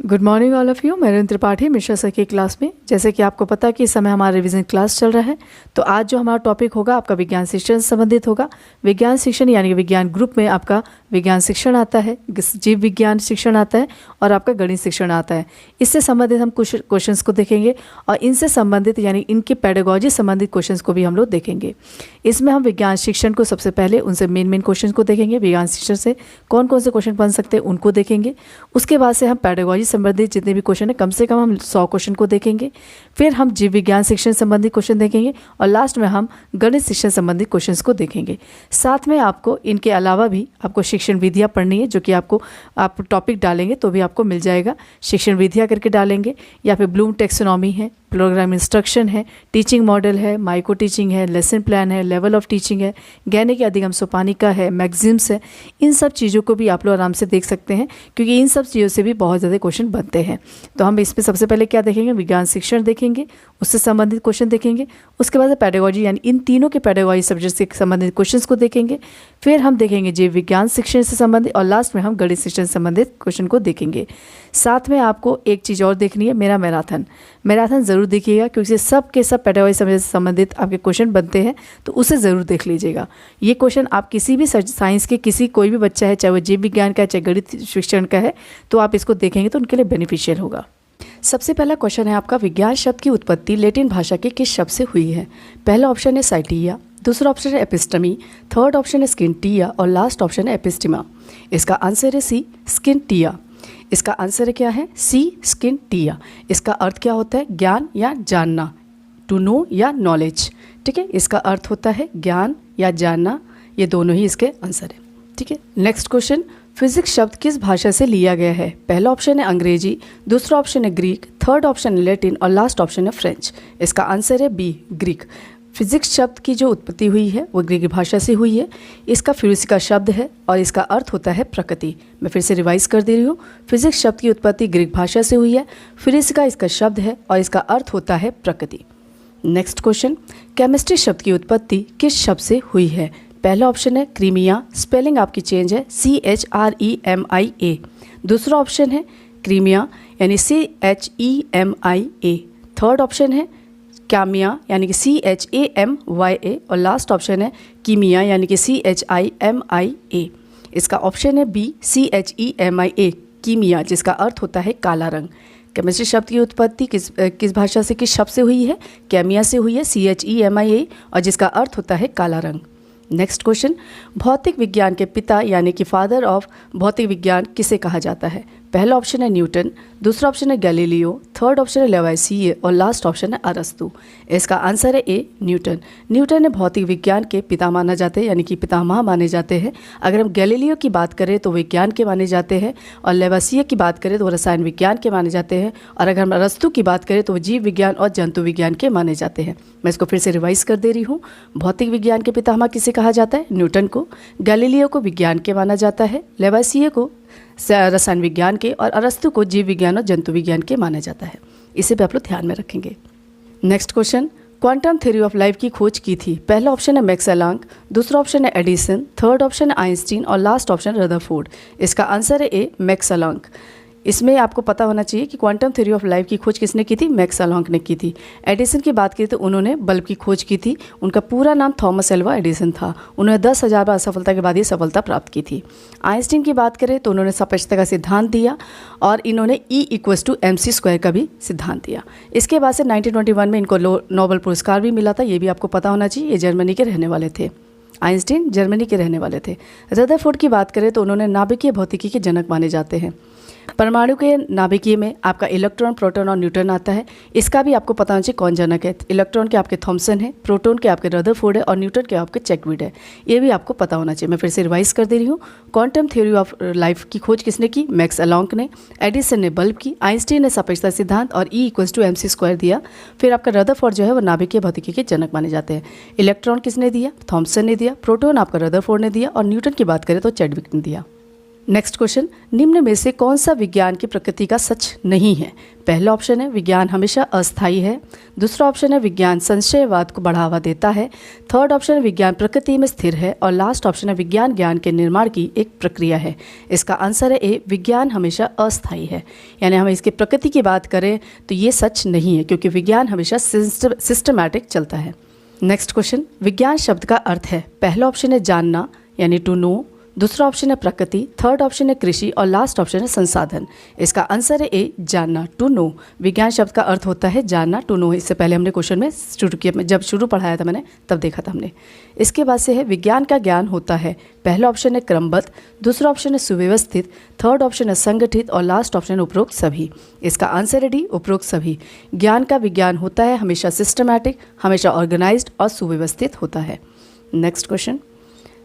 Good morning all of you. मैं Tripathi Mishra sir की class में। जैसे कि आपको पता है कि इस समय हमारा रिवीजन क्लास चल रहा है, तो आज जो हमारा टॉपिक होगा आपका विज्ञान शिक्षण से संबंधित होगा। विज्ञान शिक्षण यानी कि विज्ञान ग्रुप में आपका विज्ञान शिक्षण आता है, जीव विज्ञान शिक्षण आता है और आपका गणित शिक्षण आता है। इससे संबंधित हम कुछ क्वेश्चंस को देखेंगे और इनसे संबंधित यानी इनके पेडागॉजी संबंधित क्वेश्चंस को भी हम लोग देखेंगे। इसमें हम विज्ञान शिक्षण को सबसे पहले उनसे मेन क्वेश्चन को देखेंगे। विज्ञान शिक्षण से कौन कौन से क्वेश्चन बन सकते हैं उनको देखेंगे। उसके बाद से हम पेडागॉजी संबंधित जितने भी क्वेश्चन है कम से कम हम 100 क्वेश्चन को देखेंगे। फिर हम जीव विज्ञान शिक्षण संबंधित क्वेश्चन देखेंगे और लास्ट में हम गणित शिक्षण संबंधित क्वेश्चंस को देखेंगे। साथ में आपको इनके अलावा भी आपको शिक्षण विधियाँ पढ़नी है, जो कि आप टॉपिक डालेंगे तो भी आपको मिल जाएगा। शिक्षण विधियाँ करके डालेंगे या फिर ब्लूम टेक्सोनॉमी है, प्रोग्राम इंस्ट्रक्शन है, टीचिंग मॉडल है, माइक्रो टीचिंग है, लेसन प्लान है, लेवल ऑफ टीचिंग है, ज्ञानिक अधिगम सोपानिका है, मैगजिम्स है। इन सब चीज़ों को भी आप लोग आराम से देख सकते हैं, क्योंकि इन सब चीज़ों से भी बहुत ज़्यादा क्वेश्चन बनते हैं। तो हम इसमें सबसे पहले क्या देखेंगे, विज्ञान शिक्षण देखेंगे, उससे संबंधित क्वेश्चन देखेंगे। उसके बाद पेडागॉजी यानी इन तीनों के पेडागॉजी सब्जेक्ट से संबंधित क्वेश्चन को देखेंगे। फिर हम देखेंगे जीव विज्ञान शिक्षण से संबंधित और लास्ट में हम गणित शिक्षण से संबंधित क्वेश्चन को देखेंगे। साथ में आपको एक चीज़ और देखनी है, मेरा मैराथन ज़रूर देखिएगा, क्योंकि सब के सब पेडागॉजी से संबंधित आपके क्वेश्चन बनते हैं, तो उसे ज़रूर देख लीजिएगा। ये क्वेश्चन आप किसी भी साइंस के कोई भी बच्चा है, चाहे वो जीव विज्ञान का है चाहे गणित शिक्षण का है, तो आप इसको देखेंगे तो उनके लिए बेनिफिशियल होगा। सबसे पहला क्वेश्चन है आपका, विज्ञान शब्द की उत्पत्ति लैटिन भाषा के किस शब्द से हुई है? पहला ऑप्शन है साइटिया, दूसरा ऑप्शन है एपिस्टमी, थर्ड ऑप्शन है स्किनटिया और लास्ट ऑप्शन है एपिस्टिमा। इसका आंसर है सी, स्किनटिया। इसका आंसर है क्या है, सी, स्किनटिया। इसका अर्थ क्या होता है, ज्ञान या जानना, टू नो या नॉलेज। ठीक है, इसका अर्थ होता है ज्ञान या जानना, ये दोनों ही इसके आंसर है। ठीक है, नेक्स्ट क्वेश्चन, फिजिक्स शब्द किस भाषा से लिया गया है? पहला ऑप्शन है अंग्रेजी, दूसरा ऑप्शन है ग्रीक, थर्ड ऑप्शन है लैटिन और लास्ट ऑप्शन है फ्रेंच। इसका आंसर है बी, ग्रीक। फिजिक्स शब्द की जो उत्पत्ति हुई है वो ग्रीक भाषा से हुई है। इसका फिजिक्स का शब्द है और इसका अर्थ होता है प्रकृति। मैं फिर से रिवाइज कर दे रही हूँ, फिजिक्स शब्द की उत्पत्ति ग्रीक भाषा से हुई है, फिजिक्स का इसका शब्द है और इसका अर्थ होता है प्रकृति। नेक्स्ट क्वेश्चन, केमिस्ट्री शब्द की उत्पत्ति किस शब्द से हुई है? पहला ऑप्शन है क्रीमिया, स्पेलिंग आपकी चेंज है CHREMIA। दूसरा ऑप्शन है क्रीमिया यानी CHEMIA। थर्ड ऑप्शन है कैमिया यानी कि CHAMYA और लास्ट ऑप्शन है कीमिया यानी कि CHIMIA। इसका ऑप्शन है बी, CHEMIA, कीमिया, जिसका अर्थ होता है काला रंग। केमिस्ट्री शब्द की उत्पत्ति किस भाषा से, किस शब्द से हुई है? कैमिया से हुई है, CHEMIA, और जिसका अर्थ होता है काला रंग। नेक्स्ट क्वेश्चन, भौतिक विज्ञान के पिता यानी कि फादर ऑफ भौतिक विज्ञान किसे कहा जाता है? पहला ऑप्शन है न्यूटन, दूसरा ऑप्शन है गैलीलियो, थर्ड ऑप्शन है लेवाइसिए और लास्ट ऑप्शन है अरस्तु। इसका आंसर है ए, न्यूटन। न्यूटन ने भौतिक विज्ञान के पिता माना जाते हैं, यानी कि पितामह माने जाते हैं। अगर हम गैलीलियो की बात करें तो विज्ञान के माने जाते हैं, और लेवाइसिए की बात करें तो वो रसायन विज्ञान के माने जाते हैं, और अगर हम अरस्तु की बात करें तो वो जीव विज्ञान और जंतु विज्ञान के माने जाते हैं। मैं इसको फिर से रिवाइज कर दे रही हूँ। भौतिक विज्ञान के पितामह किसे कहा जाता है? न्यूटन को। गैलीलियो को विज्ञान के माना जाता है, लेवाइसिए को रसायन विज्ञान के, और अरस्तु को जीव विज्ञान और जंतु विज्ञान के माना जाता है। इसे भी आप लोग ध्यान में रखेंगे। Next question, quantum theory of life की खोज की थी? पहला ऑप्शन है मैक्स प्लैंक, दूसरा ऑप्शन है एडिसन, थर्ड ऑप्शन है आइंस्टीन और लास्ट ऑप्शन है रदरफोर्ड। इसका आंसर है ए, मैक्स प्लैंक। इसमें आपको पता होना चाहिए कि क्वांटम थ्योरी ऑफ लाइफ की खोज किसने की थी? मैक्स प्लैंक ने की थी। एडिसन की बात की तो उन्होंने बल्ब की खोज की थी। उनका पूरा नाम थॉमस एल्वा एडिसन था। उन्होंने 10,000 बार असफलता के बाद ये सफलता प्राप्त की थी। आइंस्टीन की बात करें तो उन्होंने सापेक्षता का सिद्धांत दिया, और इन्होंने E=mc² का भी सिद्धांत दिया। इसके बाद से 1921 में इनको नोबेल पुरस्कार भी मिला था। ये भी आपको पता होना चाहिए। ये जर्मनी के रहने वाले थे। आइंस्टीन जर्मनी के रहने वाले थे। रदरफोर्ड की बात करें तो उन्होंने नाभिकीय भौतिकी के जनक माने जाते हैं। परमाणु के नाभिकीय में आपका इलेक्ट्रॉन, प्रोटॉन और न्यूट्रॉन आता है। इसका भी आपको पता होना चाहिए कौन जनक है। इलेक्ट्रॉन के आपके थॉमसन है, प्रोटॉन के आपके रदरफोर्ड है और न्यूट्रॉन के आपके चैडविक है। ये भी आपको पता होना चाहिए। मैं फिर से रिवाइज कर दे रही हूँ। क्वांटम थ्योरी ऑफ लाइफ की खोज किसने की? मैक्स प्लैंक ने। एडिसन ने बल्ब की, आइंस्टीन ने सापेक्षता सिद्धांत और E=mc² दिया। फिर आपका रदरफोर्ड जो है वो नाभिकीय भौतिकी के जनक माने जाते हैं। इलेक्ट्रॉन किसने दिया? थॉमसन ने दिया। प्रोटॉन आपका रदरफोर्ड ने दिया, और न्यूटन की बात करें तो चैडविक ने दिया। नेक्स्ट क्वेश्चन, निम्न में से कौन सा विज्ञान की प्रकृति का सच नहीं है? पहला ऑप्शन है विज्ञान हमेशा अस्थायी है, दूसरा ऑप्शन है विज्ञान संशयवाद को बढ़ावा देता है, थर्ड ऑप्शन है विज्ञान प्रकृति में स्थिर है और लास्ट ऑप्शन है विज्ञान ज्ञान के निर्माण की एक प्रक्रिया है। इसका आंसर है ए, विज्ञान हमेशा अस्थायी है। यानी हम इसकी प्रकृति की बात करें तो ये सच नहीं है, क्योंकि विज्ञान हमेशा सिस्टमैटिक चलता है। नेक्स्ट क्वेश्चन, विज्ञान शब्द का अर्थ है। पहला ऑप्शन है जानना यानी टू नो, दूसरा ऑप्शन है प्रकृति, थर्ड ऑप्शन है कृषि और लास्ट ऑप्शन है संसाधन। इसका आंसर है ए, जानना टू नो। विज्ञान शब्द का अर्थ होता है जानना टू नो। इससे पहले हमने क्वेश्चन में शुरू किया, जब शुरू पढ़ाया था मैंने तब देखा था हमने। इसके बाद से है विज्ञान का ज्ञान होता है। पहला ऑप्शन है क्रमबद्ध, दूसरा ऑप्शन है सुव्यवस्थित, थर्ड ऑप्शन है संगठित और लास्ट ऑप्शन है उपरोक्त सभी। इसका आंसर है डी, उपरोक्त सभी। ज्ञान का विज्ञान होता है हमेशा सिस्टमैटिक, हमेशा ऑर्गेनाइज्ड और सुव्यवस्थित होता है। नेक्स्ट क्वेश्चन,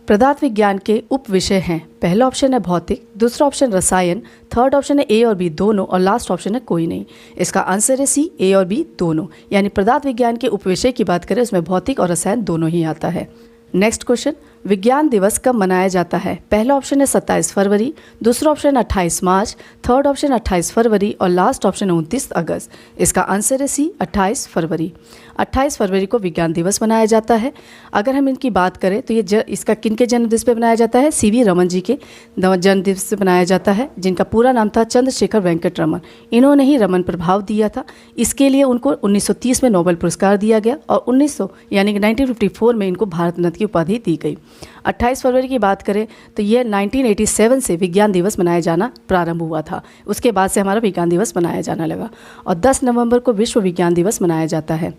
पदार्थ विज्ञान के उप विषय हैं। पहला ऑप्शन है भौतिक, दूसरा ऑप्शन रसायन, थर्ड ऑप्शन है ए और बी दोनों और लास्ट ऑप्शन है कोई नहीं। इसका आंसर है सी, ए और बी दोनों। यानी पदार्थ विज्ञान के उप विषय की बात करें उसमें भौतिक और रसायन दोनों ही आता है। नेक्स्ट क्वेश्चन, विज्ञान दिवस कब मनाया जाता है? पहला ऑप्शन है 27 फरवरी, दूसरा ऑप्शन है 28 मार्च, थर्ड ऑप्शन 28 फरवरी और लास्ट ऑप्शन है 29 अगस्त। इसका आंसर है सी, 28 फरवरी। 28 फरवरी को विज्ञान दिवस मनाया जाता है। अगर हम इनकी बात करें तो ये इसका किनके जन्म दिवस पे मनाया जाता है? सीवी रमन जी के जन्म दिवस से मनाया जाता है, जिनका पूरा नाम था चंद्रशेखर वेंकट रमन। इन्होंने ही रमन प्रभाव दिया था। इसके लिए उनको 1930 में नोबेल पुरस्कार दिया गया और 1900 यानी कि 1954 में इनको भारत रत्न की उपाधि दी गई। 28 फरवरी की बात करें तो यह 1987 से विज्ञान दिवस मनाया जाना प्रारंभ हुआ था। उसके बाद से हमारा विज्ञान दिवस मनाया जाने लगा और 10 नवंबर को विश्व विज्ञान दिवस मनाया जाता है।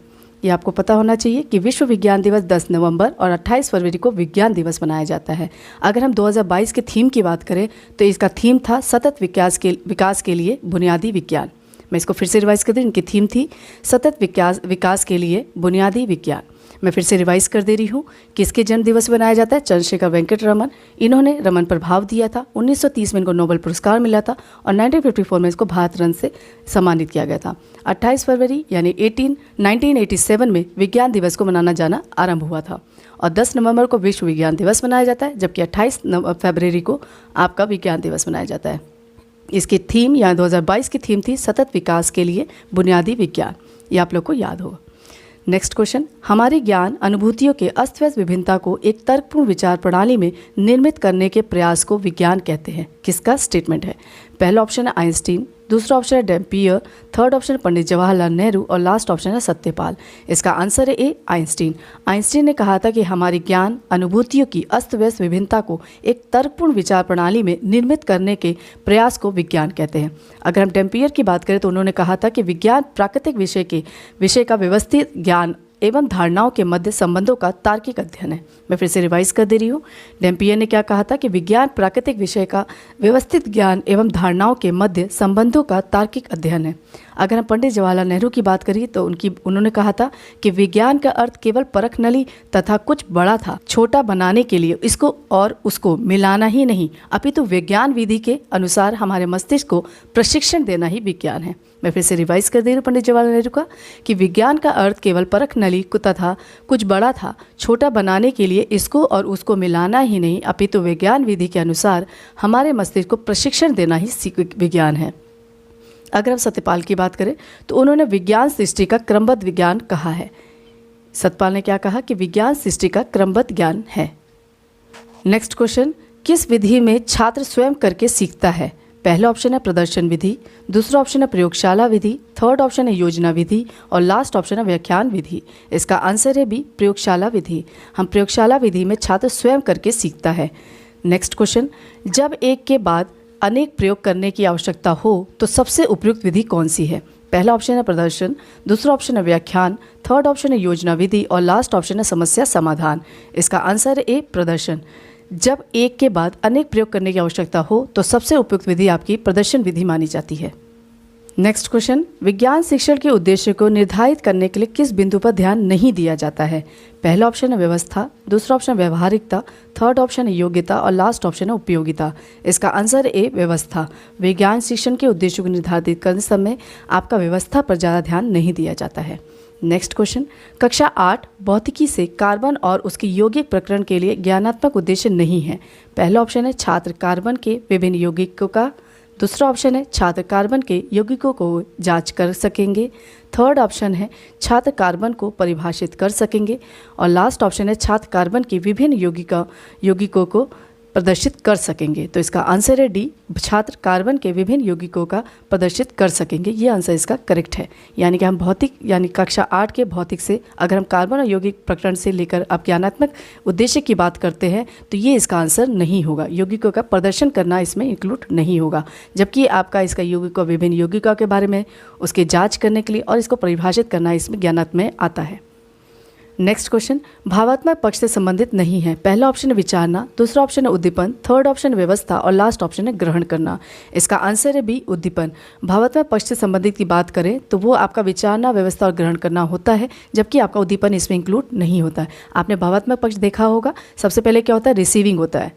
ये आपको पता होना चाहिए कि विश्व विज्ञान दिवस 10 नवंबर और 28 फरवरी को विज्ञान दिवस मनाया जाता है। अगर हम 2022 के थीम की बात करें तो इसका थीम था सतत विकास के लिए बुनियादी विज्ञान। मैं इसको फिर से रिवाइज कर दूँ, इनकी थीम थी सतत विकास के लिए बुनियादी विज्ञान। मैं फिर से रिवाइज कर दे रही हूँ। किसके जन्म दिवस मनाया जाता है? चंद्रशेखर वेंकट रमन। इन्होंने रमन प्रभाव दिया था। 1930 में इनको नोबेल पुरस्कार मिला था और 1954 में इसको भारत रत्न से सम्मानित किया गया था। 28 फरवरी यानी 1987 में विज्ञान दिवस को मनाना जाना आरंभ हुआ था और 10 नवंबर को विश्व विज्ञान दिवस मनाया जाता है, जबकि 28 फरवरी को आपका विज्ञान दिवस मनाया जाता है। इसकी थीम या 2022 की थीम थी सतत विकास के लिए बुनियादी विज्ञान। ये आप लोग को याद होगा। नेक्स्ट क्वेश्चन, हमारे ज्ञान अनुभूतियों के अस्त व्यस्त विभिन्नता को एक तर्कपूर्ण विचार प्रणाली में निर्मित करने के प्रयास को विज्ञान कहते हैं। किसका स्टेटमेंट है? पहला ऑप्शन है आइंस्टीन, दूसरा ऑप्शन है डैम्पियर, थर्ड ऑप्शन है पंडित जवाहरलाल नेहरू और लास्ट ऑप्शन है सत्यपाल। इसका आंसर है ए, आइंस्टीन। आइंस्टीन ने कहा था कि हमारी ज्ञान अनुभूतियों की अस्त व्यस्त विभिन्नता को एक तर्कपूर्ण विचार प्रणाली में निर्मित करने के प्रयास को विज्ञान कहते हैं। अगर हम डैम्पियर की बात करें तो उन्होंने कहा था कि विज्ञान प्राकृतिक विषय का व्यवस्थित ज्ञान एवं धारणाओं के मध्य संबंधों का तार्किक अध्ययन है। मैं फिर से रिवाइज कर दे रही हूँ। डैम्पियर ने क्या कहा था कि विज्ञान प्राकृतिक विषय का व्यवस्थित ज्ञान एवं धारणाओं के मध्य संबंधों का तार्किक अध्ययन है। अगर हम पंडित जवाहरलाल नेहरू की बात करें तो उन्होंने कहा था कि विज्ञान का अर्थ केवल परख नली तथा कुछ बड़ा था छोटा बनाने के लिए इसको और उसको मिलाना ही नहीं, अपितु विज्ञान विधि के अनुसार हमारे मस्तिष्क को प्रशिक्षण देना ही विज्ञान है। मैं फिर से रिवाइज कर दे रही हूँ पंडित जवाहरलाल नेहरू का कि विज्ञान का अर्थ केवल परख नली तथा कुछ बड़ा था छोटा बनाने के लिए इसको और उसको मिलाना ही नहीं, अपितु विज्ञान विधि के अनुसार हमारे मस्तिष्क को प्रशिक्षण देना ही विज्ञान है। अगर हम सत्यपाल की बात करें तो उन्होंने विज्ञान सृष्टि का क्रमबद्ध विज्ञान कहा है। सत्यपाल ने क्या कहा कि विज्ञान सृष्टि का क्रमबद्ध ज्ञान है। नेक्स्ट क्वेश्चन, किस विधि में छात्र स्वयं करके सीखता है? पहला ऑप्शन है प्रदर्शन विधि, दूसरा ऑप्शन है प्रयोगशाला विधि, थर्ड ऑप्शन है योजना विधि और लास्ट ऑप्शन है व्याख्यान विधि। इसका आंसर है बी, प्रयोगशाला विधि। हम प्रयोगशाला विधि में छात्र स्वयं करके सीखता है। नेक्स्ट क्वेश्चन, जब एक के बाद अनेक प्रयोग करने की आवश्यकता हो तो सबसे उपयुक्त विधि कौन सी है? पहला ऑप्शन है प्रदर्शन, दूसरा ऑप्शन है व्याख्यान, थर्ड ऑप्शन है योजना विधि और लास्ट ऑप्शन है समस्या समाधान। इसका आंसर है ए, प्रदर्शन। जब एक के बाद अनेक प्रयोग करने की आवश्यकता हो तो सबसे उपयुक्त विधि आपकी प्रदर्शन विधि मानी जाती है। नेक्स्ट क्वेश्चन, विज्ञान शिक्षण के उद्देश्य को निर्धारित करने के लिए किस बिंदु पर ध्यान नहीं दिया जाता है? पहला ऑप्शन है व्यवस्था, दूसरा ऑप्शन व्यवहारिकता, थर्ड ऑप्शन है योग्यता और लास्ट ऑप्शन है उपयोगिता। इसका आंसर ए, व्यवस्था। विज्ञान शिक्षण के उद्देश्य को निर्धारित करने समय आपका व्यवस्था पर ज़्यादा ध्यान नहीं दिया जाता है। नेक्स्ट क्वेश्चन, कक्षा 8 भौतिकी से कार्बन और उसके यौगिक प्रकरण के लिए ज्ञानात्मक उद्देश्य नहीं है। पहला ऑप्शन है छात्र कार्बन के विभिन्न यौगिकों का, दूसरा ऑप्शन है छात्र कार्बन के यौगिकों को जांच कर सकेंगे, थर्ड ऑप्शन है छात्र कार्बन को परिभाषित कर सकेंगे और लास्ट ऑप्शन है छात्र कार्बन के विभिन्न यौगिकों को प्रदर्शित कर सकेंगे। तो इसका आंसर है डी, छात्र कार्बन के विभिन्न यौगिकों का प्रदर्शित कर सकेंगे। ये आंसर इसका करेक्ट है। यानी कि हम भौतिक यानी कक्षा 8 के भौतिक से अगर हम कार्बन और यौगिक प्रकरण से लेकर अब ज्ञानात्मक उद्देश्य की बात करते हैं तो ये इसका आंसर नहीं होगा। यौगिकों का प्रदर्शन करना इसमें इंक्लूड नहीं होगा, जबकि आपका इसका यौगिकों विभिन्न यौगिकों के बारे में उसके जाँच करने के लिए और इसको परिभाषित करना इसमें ज्ञानात्मक में आता है। नेक्स्ट क्वेश्चन, भावात्मक पक्ष से संबंधित नहीं है। पहला ऑप्शन है विचारना, दूसरा ऑप्शन है उद्दीपन, थर्ड ऑप्शन है व्यवस्था और लास्ट ऑप्शन है ग्रहण करना। इसका आंसर है बी, उद्दीपन। भावात्मक पक्ष से संबंधित की बात करें तो वो आपका विचारना, व्यवस्था और ग्रहण करना होता है, जबकि आपका उद्दीपन इसमें इंक्लूड नहीं होता है। आपने भावात्मक पक्ष देखा होगा, सबसे पहले क्या होता है, रिसीविंग होता है,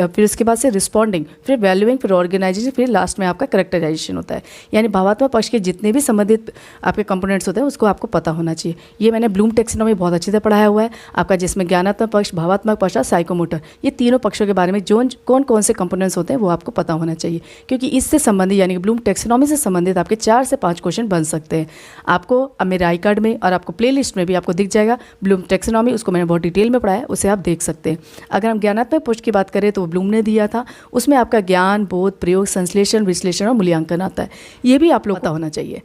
फिर उसके बाद से रिस्पॉन्डिंग, फिर वैल्यूइंग, फिर ऑर्गेनाइजेशन, फिर लास्ट में आपका करेक्टराइजेशन होता है। यानी भावात्मक पक्ष के जितने भी संबंधित आपके कंपोनेंट्स होते हैं उसको आपको पता होना चाहिए। ये मैंने ब्लूम टैक्सोनॉमी बहुत अच्छे से पढ़ाया हुआ है आपका, जिसमें ज्ञानात्मक पक्ष, भावात्मक पक्ष और साइकोमोटर, ये तीनों पक्षों के बारे में जो कौन कौन से कंपोनेंट्स होते हैं वो आपको पता होना चाहिए, क्योंकि इससे संबंधित यानी कि ब्लूम टैक्सोनॉमी से संबंधित आपके 4 से 5 क्वेश्चन बन सकते हैं। आपको अब मेरे आई कार्ड में और आपको प्लेलिस्ट में भी आपको दिख जाएगा ब्लूम टैक्सोनॉमी, उसको मैंने बहुत डिटेल में पढ़ाया है, उसे आप देख सकते हैं। अगर हम ज्ञानात्मक पक्ष की बात करें तो ब्लूम ने दिया था, उसमें आपका ज्ञान, बोध, प्रयोग, संश्लेषण, विश्लेषण और मूल्यांकन आता है। ये भी आप लोग पता होना चाहिए।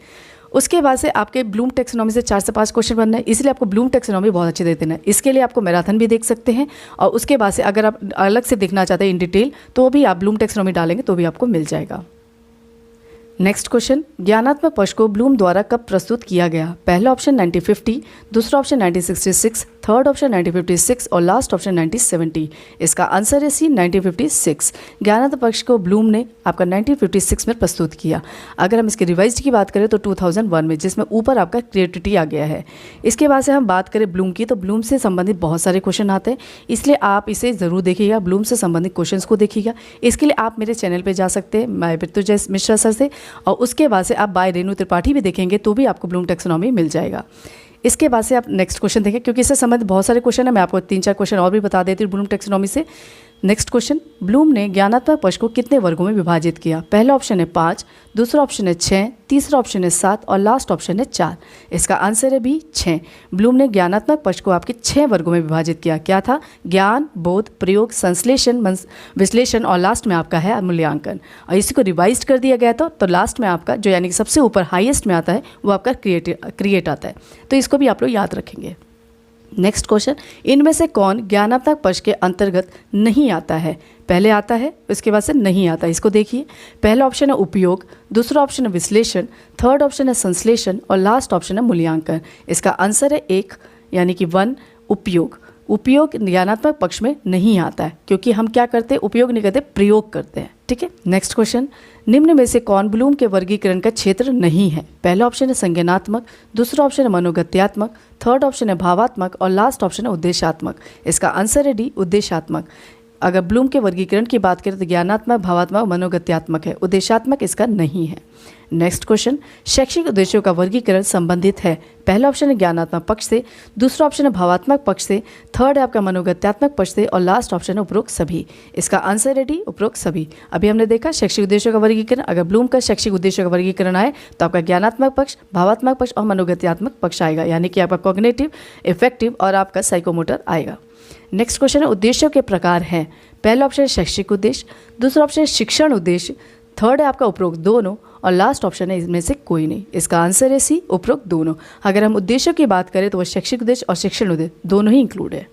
उसके बाद से आपके ब्लूम टैक्सोनॉमी से 4 से 5 क्वेश्चन बनना है, इसलिए आपको ब्लूम टैक्सोनॉमी बहुत अच्छे देते हैं। इसके लिए आपको मैराथन भी देख सकते हैं और उसके बाद से अगर आप अलग से देखना चाहते हैं इन डिटेल तो भी आप ब्लूम टैक्सोनॉमी डालेंगे तो भी आपको मिल जाएगा। नेक्स्ट क्वेश्चन, ज्ञानात्मक पक्ष को ब्लूम द्वारा कब प्रस्तुत किया गया? पहला ऑप्शन 1950, दूसरा ऑप्शन 1966, थर्ड ऑप्शन 1956 और लास्ट ऑप्शन 1970। इसका आंसर है सी, 1956। ज्ञानात्मक पक्ष को ब्लूम ने आपका 1956 में प्रस्तुत किया। अगर हम इसके रिवाइज्ड की बात करें तो 2001 में, जिसमें ऊपर आपका क्रिएटिविटी आ गया है। इसके बाद से हम बात करें ब्लूम की तो ब्लूम से संबंधित बहुत सारे क्वेश्चन आते हैं, इसलिए आप इसे ज़रूर देखिएगा, ब्लूम से संबंधित क्वेश्चन को देखिएगा। इसके लिए आप मेरे चैनल पर जा सकते हैं मैं मृत्युंजय मिश्रा सर से, और उसके बाद से आप बाय रेणु त्रिपाठी भी देखेंगे तो भी आपको ब्लूम टैक्सोनॉमी मिल जाएगा। इसके बाद से आप नेक्स्ट क्वेश्चन देखें, क्योंकि इससे संबंधित बहुत सारे क्वेश्चन है, मैं आपको 3-4 क्वेश्चन और भी बता देती हूँ ब्लूम टैक्सोनॉमी से। नेक्स्ट क्वेश्चन, ब्लूम ने ज्ञानात्मक पक्ष को कितने वर्गों में विभाजित किया? पहला ऑप्शन है 5, दूसरा ऑप्शन है 6, तीसरा ऑप्शन है 7 और लास्ट ऑप्शन है 4। इसका आंसर है बी, 6। ब्लूम ने ज्ञानात्मक पक्ष को आपके 6 वर्गों में विभाजित किया। क्या था? ज्ञान, बोध, प्रयोग, संश्लेषण, विश्लेषण और लास्ट में आपका है मूल्यांकन। और इसी को रिवाइज कर दिया गया तो लास्ट में आपका जो यानी कि सबसे ऊपर हाईएस्ट में आता है वो आपका क्रिएट आता है, तो इसको भी आप लोग याद रखेंगे। नेक्स्ट क्वेश्चन, इनमें से कौन ज्ञानात्मक पक्ष के अंतर्गत नहीं आता है? पहले आता है, उसके बाद से नहीं आता। इसको देखिए, पहला ऑप्शन है उपयोग, दूसरा ऑप्शन है विश्लेषण, थर्ड ऑप्शन है संश्लेषण और लास्ट ऑप्शन है मूल्यांकन। इसका आंसर है 1 यानी कि 1, उपयोग। उपयोग ज्ञानात्मक पक्ष में नहीं आता है, क्योंकि हम क्या करते हैं, उपयोग नहीं करते, प्रयोग करते हैं। ठीक है। नेक्स्ट क्वेश्चन, निम्न में से कौन ब्लूम के वर्गीकरण का क्षेत्र नहीं है? पहला ऑप्शन है संज्ञानात्मक, दूसरा ऑप्शन है मनोगत्यात्मक, थर्ड ऑप्शन है भावात्मक और लास्ट ऑप्शन है उद्देशात्मक। इसका आंसर है डी, उद्देशात्मक। अगर ब्लूम के वर्गीकरण की बात करें तो ज्ञानात्मक, भावात्मक, मनोगत्यात्मक है, उद्देशात्मक इसका नहीं है। नेक्स्ट क्वेश्चन, शैक्षिक उद्देश्यों का वर्गीकरण संबंधित है। पहला ऑप्शन है ज्ञानात्मक पक्ष से, दूसरा ऑप्शन है भावात्मक पक्ष से, थर्ड है आपका मनोगत्यात्मक पक्ष से और लास्ट ऑप्शन है उपरोक्त सभी। इसका आंसर है डी, उपरोक्त सभी। अभी हमने देखा शैक्षिक उद्देश्यों का वर्गीकरण, अगर ब्लूम का शैक्षिक उद्देश्यों का वर्गीकरण आए तो आपका ज्ञानात्मक पक्ष, भावात्मक पक्ष और मनोगत्यात्मक पक्ष आएगा, यानी कि आपका कॉग्निटिव, इफेक्टिव और आपका साइकोमोटर आएगा। नेक्स्ट क्वेश्चन है उद्देश्यों के प्रकार हैं। पहला ऑप्शन है शैक्षिक उद्देश्य, दूसरा ऑप्शन है शिक्षण उद्देश्य, थर्ड है आपका उपरोक्त दोनों और लास्ट ऑप्शन है इसमें से कोई नहीं। इसका आंसर है सी, उपरोक्त दोनों। अगर हम उद्देश्यों की बात करें तो वह शैक्षिक उद्देश्य और शिक्षण उद्देश्य दोनों ही इंक्लूड है।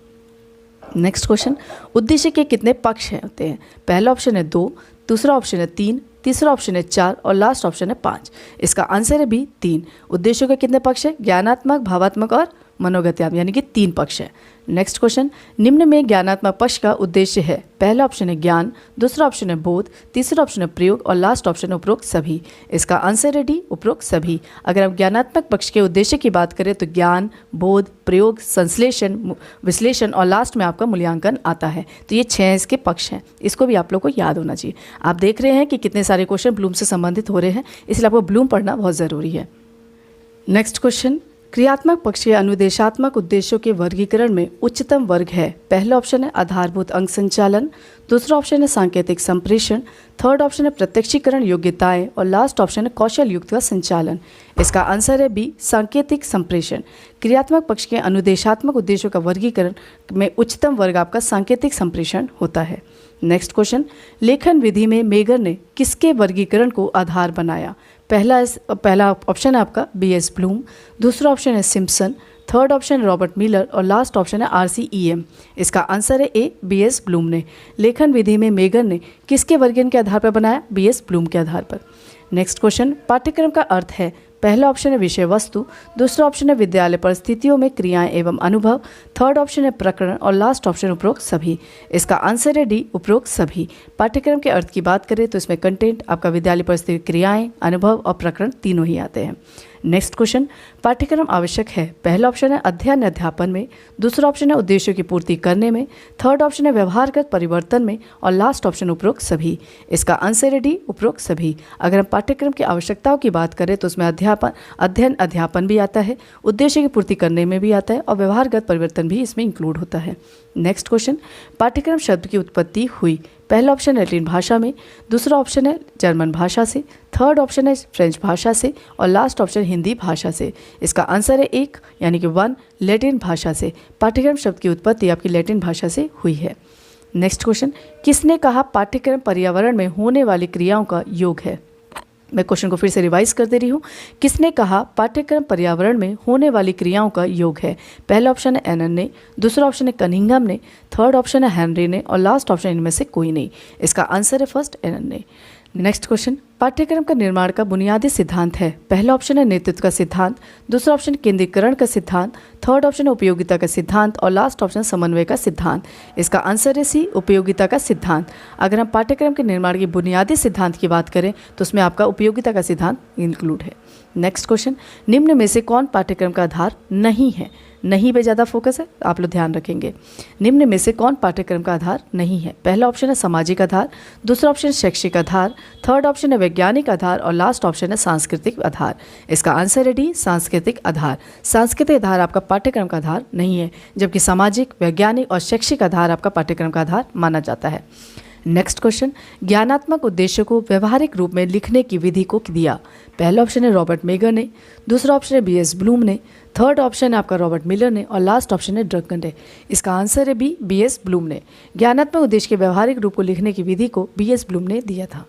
नेक्स्ट क्वेश्चन, उद्देश्य के कितने पक्ष होते हैं? पहला ऑप्शन है 2, दूसरा ऑप्शन है 3, तीसरा ऑप्शन है 4 और लास्ट ऑप्शन है 5। इसका आंसर है बी, 3। उद्देश्यों के कितने पक्ष है? ज्ञानात्मक, भावात्मक और मनोगत्यात्मक, यानी कि 3 पक्ष है। नेक्स्ट क्वेश्चन, निम्न में ज्ञानात्मक पक्ष का उद्देश्य है। पहला ऑप्शन है ज्ञान, दूसरा ऑप्शन है बोध, तीसरा ऑप्शन है प्रयोग और लास्ट ऑप्शन है उपरोक्त सभी। इसका आंसर है डी, उपरोक्त सभी। अगर हम ज्ञानात्मक पक्ष के उद्देश्य की बात करें तो ज्ञान, बोध, प्रयोग, संश्लेषण, विश्लेषण और लास्ट में आपका मूल्यांकन आता है। तो ये 6 इसके पक्ष हैं, इसको भी आप लोग को याद होना चाहिए। आप देख रहे हैं कि कितने सारे क्वेश्चन ब्लूम से संबंधित हो रहे हैं, इसलिए आपको ब्लूम पढ़ना बहुत ज़रूरी है। नेक्स्ट क्वेश्चन, क्रियात्मक पक्ष के अनुदेशात्मक उद्देश्यों के वर्गीकरण में उच्चतम वर्ग है। पहला ऑप्शन है आधारभूत अंग संचालन, दूसरा ऑप्शन है सांकेतिक संप्रेषण, थर्ड ऑप्शन है प्रत्यक्षीकरण योग्यताएं और लास्ट ऑप्शन है कौशल युक्त का संचालन। इसका आंसर है बी, सांकेतिक संप्रेषण। क्रियात्मक पक्ष के अनुदेशात्मक उद्देश्यों का वर्गीकरण में उच्चतम वर्ग आपका सांकेतिक संप्रेषण होता है। नेक्स्ट क्वेश्चन, लेखन विधि में मेगर ने किसके वर्गीकरण को आधार बनाया? पहला ऑप्शन है आपका BS ब्लूम, दूसरा ऑप्शन है सिम्पसन, थर्ड ऑप्शन है रॉबर्ट मिलर और लास्ट ऑप्शन है RCEM। इसका आंसर है ए, BS ब्लूम ने। लेखन विधि में मेगर ने किसके वर्गीकरण के आधार पर बनाया? BS ब्लूम के आधार पर। नेक्स्ट क्वेश्चन, पाठ्यक्रम का अर्थ है। पहला ऑप्शन है विषय वस्तु, दूसरा ऑप्शन है विद्यालय परिस्थितियों में क्रियाएं एवं अनुभव, थर्ड ऑप्शन है प्रकरण और लास्ट ऑप्शन उपरोक्त सभी। इसका आंसर है डी, उपरोक्त सभी। पाठ्यक्रम के अर्थ की बात करें तो इसमें कंटेंट आपका विद्यालय परिस्थिति, क्रियाएं, अनुभव और प्रकरण तीनों ही आते हैं। नेक्स्ट क्वेश्चन, पाठ्यक्रम आवश्यक है। पहला ऑप्शन है अध्ययन अध्यापन में, दूसरा ऑप्शन है उद्देश्यों की पूर्ति करने में, थर्ड ऑप्शन है व्यवहारगत परिवर्तन में और लास्ट ऑप्शन उपरोक्त सभी। इसका आंसर है डी, उपरोक्त सभी। अगर हम पाठ्यक्रम की आवश्यकताओं की बात करें तो उसमें अध्ययन अध्यापन भी आता है, उद्देश्य की पूर्ति करने में भी आता है और व्यवहारगत परिवर्तन भी इसमें इंक्लूड होता है। नेक्स्ट क्वेश्चन, पाठ्यक्रम शब्द की उत्पत्ति हुई। पहला ऑप्शन है लैटिन भाषा में, दूसरा ऑप्शन है जर्मन भाषा से, थर्ड ऑप्शन है फ्रेंच भाषा से और लास्ट ऑप्शन हिंदी भाषा से। इसका आंसर है एक, यानी कि 1, लैटिन भाषा से। पाठ्यक्रम शब्द की उत्पत्ति आपकी लैटिन भाषा से हुई है। नेक्स्ट क्वेश्चन, किसने कहा पाठ्यक्रम पर्यावरण में होने वाली क्रियाओं का योग है? मैं क्वेश्चन को फिर से रिवाइज कर दे रही हूँ। किसने कहा पाठ्यक्रम पर्यावरण में होने वाली क्रियाओं का योग है? पहला ऑप्शन है एनन ने, दूसरा ऑप्शन है कनिंघम ने, थर्ड ऑप्शन है हेनरी ने और लास्ट ऑप्शन इनमें से कोई नहीं। इसका आंसर है फर्स्ट, एनन ने। नेक्स्ट क्वेश्चन, पाठ्यक्रम का निर्माण का बुनियादी सिद्धांत है। पहला ऑप्शन है नेतृत्व का सिद्धांत, दूसरा ऑप्शन केंद्रीकरण का सिद्धांत, थर्ड ऑप्शन है उपयोगिता का सिद्धांत और लास्ट ऑप्शन समन्वय का सिद्धांत। इसका आंसर है सी, उपयोगिता का सिद्धांत। अगर हम पाठ्यक्रम के निर्माण के बुनियादी सिद्धांत की बात करें तो उसमें आपका उपयोगिता का सिद्धांत इंक्लूड है। नेक्स्ट क्वेश्चन, निम्न में से कौन पाठ्यक्रम का आधार नहीं है? नहीं पे ज़्यादा फोकस है, आप लोग ध्यान रखेंगे। निम्न में से कौन पाठ्यक्रम का आधार नहीं है? पहला ऑप्शन है सामाजिक आधार, दूसरा ऑप्शन है शैक्षिक आधार, थर्ड ऑप्शन है वैज्ञानिक आधार और लास्ट ऑप्शन है सांस्कृतिक आधार। इसका आंसर है डी, सांस्कृतिक आधार। सांस्कृतिक आधार आपका पाठ्यक्रम का आधार नहीं है, जबकि सामाजिक, वैज्ञानिक और शैक्षिक आधार आपका पाठ्यक्रम का आधार माना जाता है। नेक्स्ट क्वेश्चन, ज्ञानात्मक उद्देश्यों को व्यवहारिक रूप में लिखने की विधि को दिया। पहला ऑप्शन है रॉबर्ट मेगर ने, दूसरा ऑप्शन है BS ब्लूम ने, थर्ड ऑप्शन है आपका रॉबर्ट मिलर ने और लास्ट ऑप्शन है ड्रकन ने। इसका आंसर है बी, BS ब्लूम ने। ज्ञानात्मक उद्देश्य के व्यवहारिक रूप को लिखने की विधि को BS ब्लूम ने दिया था।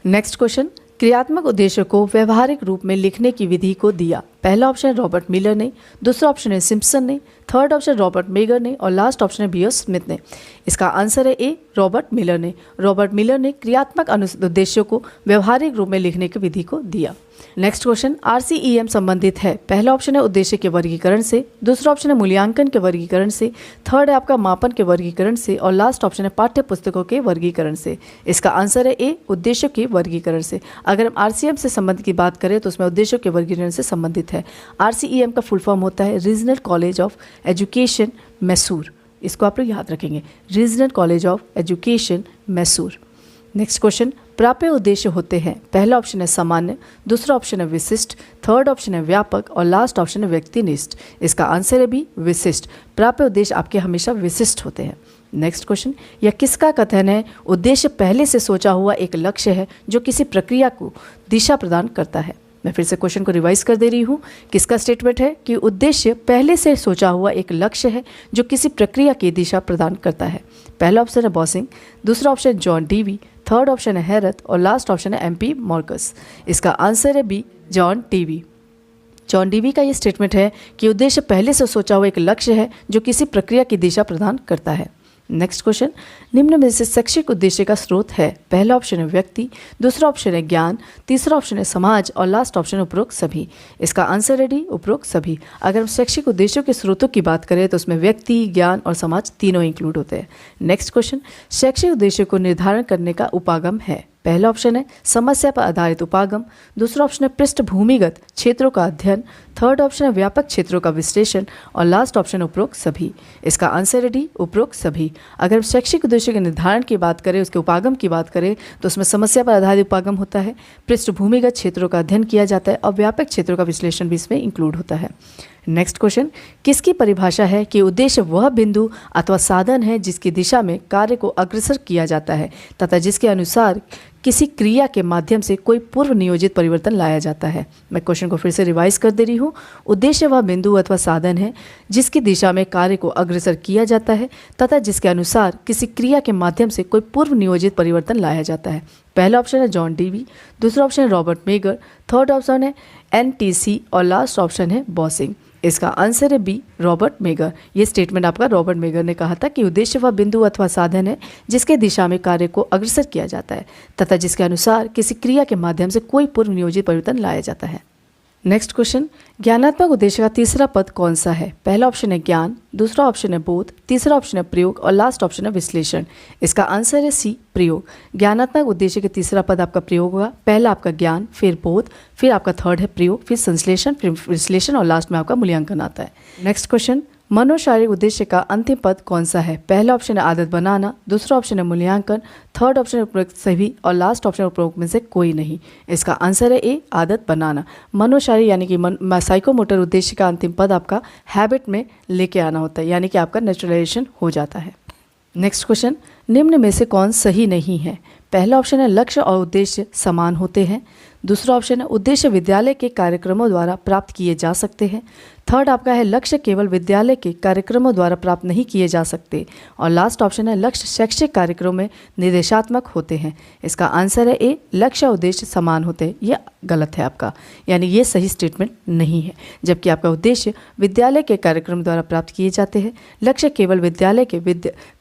नेक्स्ट क्वेश्चन, क्रियात्मक उद्देश्यों को व्यवहारिक रूप में लिखने की विधि को दिया। पहला ऑप्शन रॉबर्ट मिलर ने, दूसरा ऑप्शन है सिम्पसन ने, थर्ड ऑप्शन रॉबर्ट मेगर ने और लास्ट ऑप्शन है BS स्मिथ ने। इसका आंसर है ए, रॉबर्ट मिलर ने। रॉबर्ट मिलर ने क्रियात्मक उद्देश्यों को व्यवहारिक रूप में लिखने की विधि को दिया। नेक्स्ट क्वेश्चन, RCEM संबंधित है। पहला ऑप्शन है उद्देश्य के वर्गीकरण से, दूसरा ऑप्शन है मूल्यांकन के वर्गीकरण से, थर्ड है आपका मापन के वर्गीकरण से और लास्ट ऑप्शन है पाठ्य पुस्तकों के वर्गीकरण से। इसका आंसर है ए, उद्देश्य के वर्गीकरण से। अगर हम RCEM से संबंध की बात करें तो उसमें उद्देश्यों के वर्गीकरण से संबंधित है। RCEM का फुल फॉर्म होता है regional college of education Mysore. इसको आप लोग याद रखेंगे, regional college of education Mysore. Next question, प्राप्य उद्देश्य होते हैं। पहला ऑप्शन है सामान्य, दूसरा ऑप्शन है विशिष्ट, थर्ड ऑप्शन है व्यापक और लास्ट ऑप्शन है व्यक्तिनिष्ठ। इसका आंसर है बी, विशिष्ट। प्राप्य उद्देश्य आपके हमेशा विशिष्ट होते हैं। नेक्स्ट क्वेश्चन, यह किसका कथन है? उद्देश्य पहले से सोचा हुआ एक लक्ष्य है जो किसी प्रक्रिया को दिशा प्रदान करता है। मैं फिर से क्वेश्चन को रिवाइज कर दे रही हूँ। किसका स्टेटमेंट है कि उद्देश्य पहले से सोचा हुआ एक लक्ष्य है जो किसी प्रक्रिया की दिशा प्रदान करता है। पहला ऑप्शन है बॉसिंग, दूसरा option John Dewey, third option है हैरत और लास्ट ऑप्शन है MP मॉर्कस। इसका आंसर है B, John Dewey. John Dewey का ये स्टेटमेंट है कि उद्देश्य पहले से सोचा हुआ एक लक्ष्य है जो किसी प्रक्रिया की दिशा प्रदान करता है। नेक्स्ट क्वेश्चन, निम्न में से शैक्षिक उद्देश्य का स्रोत है। पहला ऑप्शन है व्यक्ति, दूसरा ऑप्शन है ज्ञान, तीसरा ऑप्शन है समाज और लास्ट ऑप्शन है उपरोक्त सभी। इसका आंसर है डी, उपरोक्त सभी। अगर हम शैक्षिक उद्देश्यों के स्रोतों की बात करें तो उसमें व्यक्ति, ज्ञान और समाज तीनों इंक्लूड होते हैं। नेक्स्ट क्वेश्चन, शैक्षिक उद्देश्य को निर्धारण करने का उपागम है। पहला ऑप्शन है समस्या पर आधारित उपागम, दूसरा ऑप्शन है पृष्ठभूमिगत क्षेत्रों का अध्ययन, थर्ड ऑप्शन है व्यापक क्षेत्रों का विश्लेषण और लास्ट ऑप्शन है उपरोक्त सभी। इसका आंसर है डी, उपरोक्त सभी। अगर हम शैक्षिक उद्देश्य के निर्धारण की बात करें, उसके उपागम की बात करें, तो उसमें समस्या पर आधारित उपागम होता है, पृष्ठभूमिगत क्षेत्रों का अध्ययन किया जाता है और व्यापक क्षेत्रों का विश्लेषण भी इसमें इंक्लूड होता है। नेक्स्ट क्वेश्चन, किसकी परिभाषा है कि उद्देश्य वह बिंदु अथवा साधन है जिसकी दिशा में कार्य को अग्रसर किया जाता है तथा जिसके अनुसार किसी क्रिया के माध्यम से कोई पूर्व नियोजित परिवर्तन लाया जाता है। मैं क्वेश्चन को फिर से रिवाइज कर दे रही हूँ। उद्देश्य वह बिंदु अथवा साधन है जिसकी दिशा में कार्य को अग्रसर किया जाता है तथा जिसके अनुसार किसी क्रिया के माध्यम से कोई पूर्व नियोजित परिवर्तन लाया जाता है। पहला ऑप्शन है जॉन डीवी, दूसरा ऑप्शन है रॉबर्ट मेगर, थर्ड ऑप्शन है एनटीसी और लास्ट ऑप्शन है बॉसिंग। इसका आंसर है बी, रॉबर्ट मेगर। ये स्टेटमेंट आपका रॉबर्ट मेगर ने कहा था कि उद्देश्य वह बिंदु अथवा साधन है जिसके दिशा में कार्य को अग्रसर किया जाता है तथा जिसके अनुसार किसी क्रिया के माध्यम से कोई पूर्व नियोजित परिवर्तन लाया जाता है। नेक्स्ट क्वेश्चन, ज्ञानात्मक उद्देश्य का तीसरा पद कौन सा है? पहला ऑप्शन है ज्ञान, दूसरा ऑप्शन है बोध, तीसरा ऑप्शन है प्रयोग और लास्ट ऑप्शन है विश्लेषण। इसका आंसर है सी, प्रयोग। ज्ञानात्मक उद्देश्य के तीसरा पद आपका प्रयोग होगा। पहला आपका ज्ञान, फिर बोध, फिर आपका थर्ड है प्रयोग, फिर संश्लेषण, फिर विश्लेषण और लास्ट में आपका मूल्यांकन आता है। नेक्स्ट क्वेश्चन, मनोशारीरिक उद्देश्य का अंतिम पद कौन सा है? पहला ऑप्शन है आदत बनाना, दूसरा ऑप्शन है मूल्यांकन, थर्ड ऑप्शन है उपरोक्त सभी और लास्ट ऑप्शन उपरोक्त में से कोई नहीं। इसका आंसर है ए, आदत बनाना। मनोशारीरिक यानी कि साइकोमोटर उद्देश्य का अंतिम पद आपका हैबिट में लेके आना होता है, यानी कि आपका नेचुरलाइजेशन हो जाता है। नेक्स्ट क्वेश्चन, निम्न में से कौन सही नहीं है? पहला ऑप्शन है लक्ष्य और उद्देश्य समान होते हैं, दूसरा ऑप्शन है उद्देश्य विद्यालय के कार्यक्रमों द्वारा प्राप्त किए जा सकते हैं, थर्ड आपका है लक्ष्य केवल विद्यालय के कार्यक्रमों द्वारा प्राप्त नहीं किए जा सकते और लास्ट ऑप्शन है लक्ष्य शैक्षिक कार्यक्रमों में निर्देशात्मक होते हैं। इसका आंसर है ए, लक्ष्य और उद्देश्य समान होते हैं। यह गलत है आपका, यानी ये सही स्टेटमेंट नहीं है। जबकि आपका उद्देश्य विद्यालय के कार्यक्रम द्वारा प्राप्त किए जाते हैं, लक्ष्य केवल विद्यालय के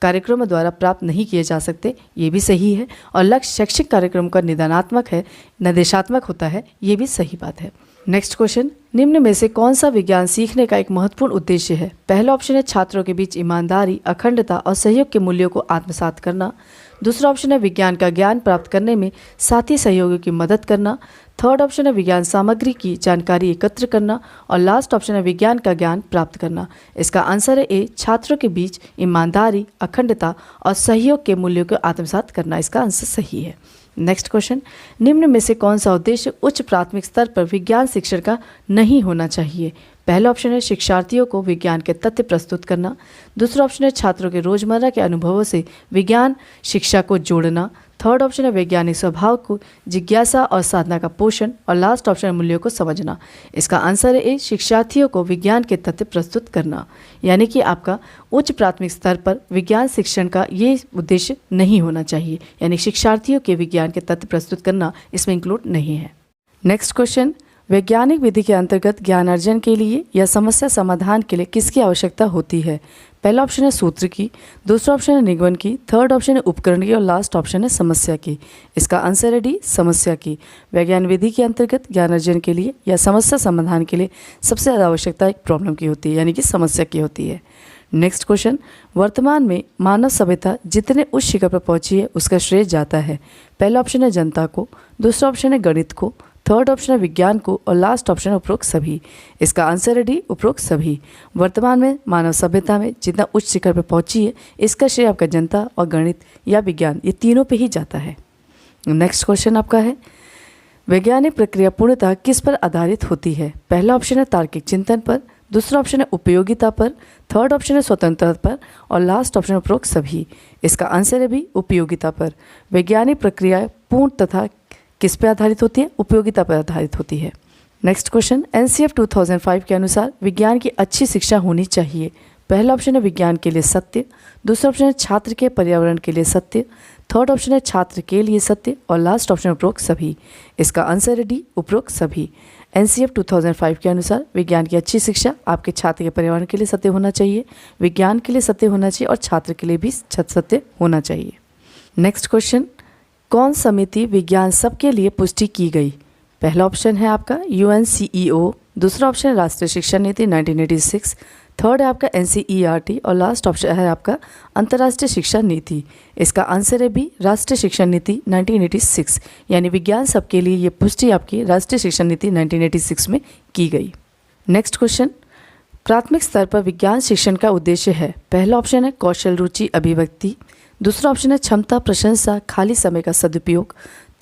कार्यक्रमों द्वारा प्राप्त नहीं किए जा सकते, ये भी सही है, और लक्ष्य शैक्षिक कार्यक्रम का निदानात्मक है, निर्देशात्मक होता है, ये भी सही बात है। नेक्स्ट क्वेश्चन, निम्न में से कौन सा विज्ञान सीखने का एक महत्वपूर्ण उद्देश्य है? पहला ऑप्शन है छात्रों के बीच ईमानदारी, अखंडता और सहयोग के मूल्यों को आत्मसात करना, दूसरा ऑप्शन है विज्ञान का ज्ञान प्राप्त करने में साथी सहयोगियों की मदद करना, थर्ड ऑप्शन है विज्ञान सामग्री की जानकारी एकत्र करना और लास्ट ऑप्शन है विज्ञान का ज्ञान प्राप्त करना। इसका आंसर है ए, छात्रों के बीच ईमानदारी, अखंडता और सहयोग के मूल्यों को आत्मसात करना। इसका आंसर सही है। नेक्स्ट क्वेश्चन, निम्न में से कौन सा उद्देश्य उच्च प्राथमिक स्तर पर विज्ञान शिक्षण का नहीं होना चाहिए? पहला ऑप्शन है शिक्षार्थियों को विज्ञान के तथ्य प्रस्तुत करना, दूसरा ऑप्शन है छात्रों के रोजमर्रा के अनुभवों से विज्ञान शिक्षा को जोड़ना, थर्ड ऑप्शन है वैज्ञानिक स्वभाव को जिज्ञासा और साधना का पोषण और लास्ट ऑप्शन है मूल्यों को समझना। इसका आंसर है ए, शिक्षार्थियों को विज्ञान के तथ्य प्रस्तुत करना, यानी कि आपका उच्च प्राथमिक स्तर पर विज्ञान शिक्षण का ये उद्देश्य नहीं होना चाहिए, यानी शिक्षार्थियों के विज्ञान के तथ्य प्रस्तुत करना इसमें इंक्लूड नहीं है। नेक्स्ट क्वेश्चन, वैज्ञानिक विधि के अंतर्गत ज्ञान अर्जन के लिए या समस्या समाधान के लिए किसकी आवश्यकता होती है? पहला ऑप्शन है सूत्र की, दूसरा ऑप्शन है निगमन की, थर्ड ऑप्शन है उपकरण की और लास्ट ऑप्शन है समस्या की। इसका आंसर है डी, समस्या की। वैज्ञानिक विधि के अंतर्गत ज्ञान अर्जन के लिए या समस्या समाधान के लिए सबसे ज़्यादा आवश्यकता एक प्रॉब्लम की होती है, यानी कि समस्या की होती है। नेक्स्ट क्वेश्चन, वर्तमान में मानव सभ्यता जितने उच्च शिखर पर पहुंची है उसका श्रेय जाता है। पहला ऑप्शन है जनता को, दूसरा ऑप्शन है गणित को, थर्ड ऑप्शन है विज्ञान को और लास्ट ऑप्शन है उपरोक्त सभी। इसका आंसर है डी, उपरोक्त सभी। वर्तमान में मानव सभ्यता में जितना उच्च शिखर पर पहुंची है इसका श्रेय आपका जनता और गणित या विज्ञान, ये तीनों पे ही जाता है। नेक्स्ट क्वेश्चन आपका है, वैज्ञानिक प्रक्रिया पूर्णतः किस पर आधारित होती है? पहला ऑप्शन है तार्किक चिंतन पर, दूसरा ऑप्शन है उपयोगिता पर, थर्ड ऑप्शन है स्वतंत्रता पर और लास्ट ऑप्शन उपरोक्त सभी। इसका आंसर है भी, उपयोगिता पर। वैज्ञानिक प्रक्रिया पूर्ण तथा किस पे आधारित होती है? उपयोगिता पर आधारित होती है। नेक्स्ट क्वेश्चन, एनसीएफ 2005 के अनुसार विज्ञान की अच्छी शिक्षा होनी चाहिए। पहला ऑप्शन है विज्ञान के लिए सत्य, दूसरा ऑप्शन है छात्र के पर्यावरण के लिए सत्य, थर्ड ऑप्शन है छात्र के लिए सत्य और लास्ट ऑप्शन उपरोक्त सभी। इसका आंसर है डी, उपरोक्त सभी। एनसीएफ 2005 के अनुसार विज्ञान की अच्छी शिक्षा आपके छात्र के पर्यावरण के लिए सत्य होना चाहिए, विज्ञान के लिए सत्य होना चाहिए और छात्र के लिए भी सत्य होना चाहिए। नेक्स्ट क्वेश्चन, कौन समिति विज्ञान सबके लिए पुष्टि की गई? पहला ऑप्शन है आपका UNCEO, दूसरा ऑप्शन है राष्ट्रीय शिक्षा नीति 1986, थर्ड है आपका NCERT और लास्ट ऑप्शन है आपका अंतर्राष्ट्रीय शिक्षा नीति। इसका आंसर है बी, राष्ट्रीय शिक्षा नीति 1986, यानी विज्ञान सबके लिए ये पुष्टि आपकी राष्ट्रीय शिक्षा नीति 1986 में की गई। नेक्स्ट क्वेश्चन, प्राथमिक स्तर पर विज्ञान शिक्षण का उद्देश्य है। पहला ऑप्शन है कौशल रुचि अभिव्यक्ति, दूसरा ऑप्शन है क्षमता प्रशंसा खाली समय का सदुपयोग,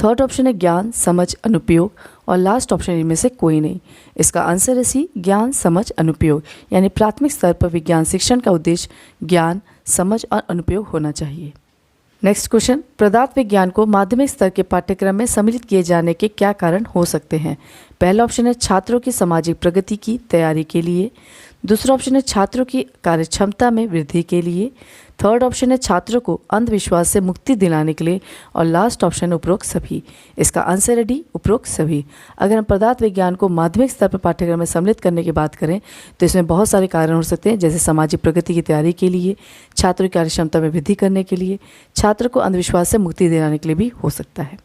थर्ड ऑप्शन है ज्ञान समझ अनुपयोग और लास्ट ऑप्शन इनमें से कोई नहीं। इसका आंसर है सी, ज्ञान समझ अनुपयोग, यानी प्राथमिक स्तर पर विज्ञान शिक्षण का उद्देश्य ज्ञान समझ और अनुपयोग होना चाहिए। नेक्स्ट क्वेश्चन, पदार्थ विज्ञान को माध्यमिक स्तर के पाठ्यक्रम में सम्मिलित किए जाने के क्या कारण हो सकते हैं। पहला ऑप्शन है छात्रों की सामाजिक प्रगति की तैयारी के लिए, दूसरा ऑप्शन है छात्रों की कार्यक्षमता में वृद्धि के लिए, थर्ड ऑप्शन है छात्रों को अंधविश्वास से मुक्ति दिलाने के लिए और लास्ट ऑप्शन है उपरोक्त सभी। इसका आंसर है डी, उपरोक्त सभी। अगर हम पदार्थ विज्ञान को माध्यमिक स्तर पर पाठ्यक्रम में सम्मिलित करने की बात करें तो इसमें बहुत सारे कारण हो सकते हैं, जैसे सामाजिक प्रगति की तैयारी के लिए, छात्रों की कार्यक्षमता में वृद्धि करने के लिए, छात्रों को अंधविश्वास से मुक्ति दिलाने के लिए भी हो सकता है।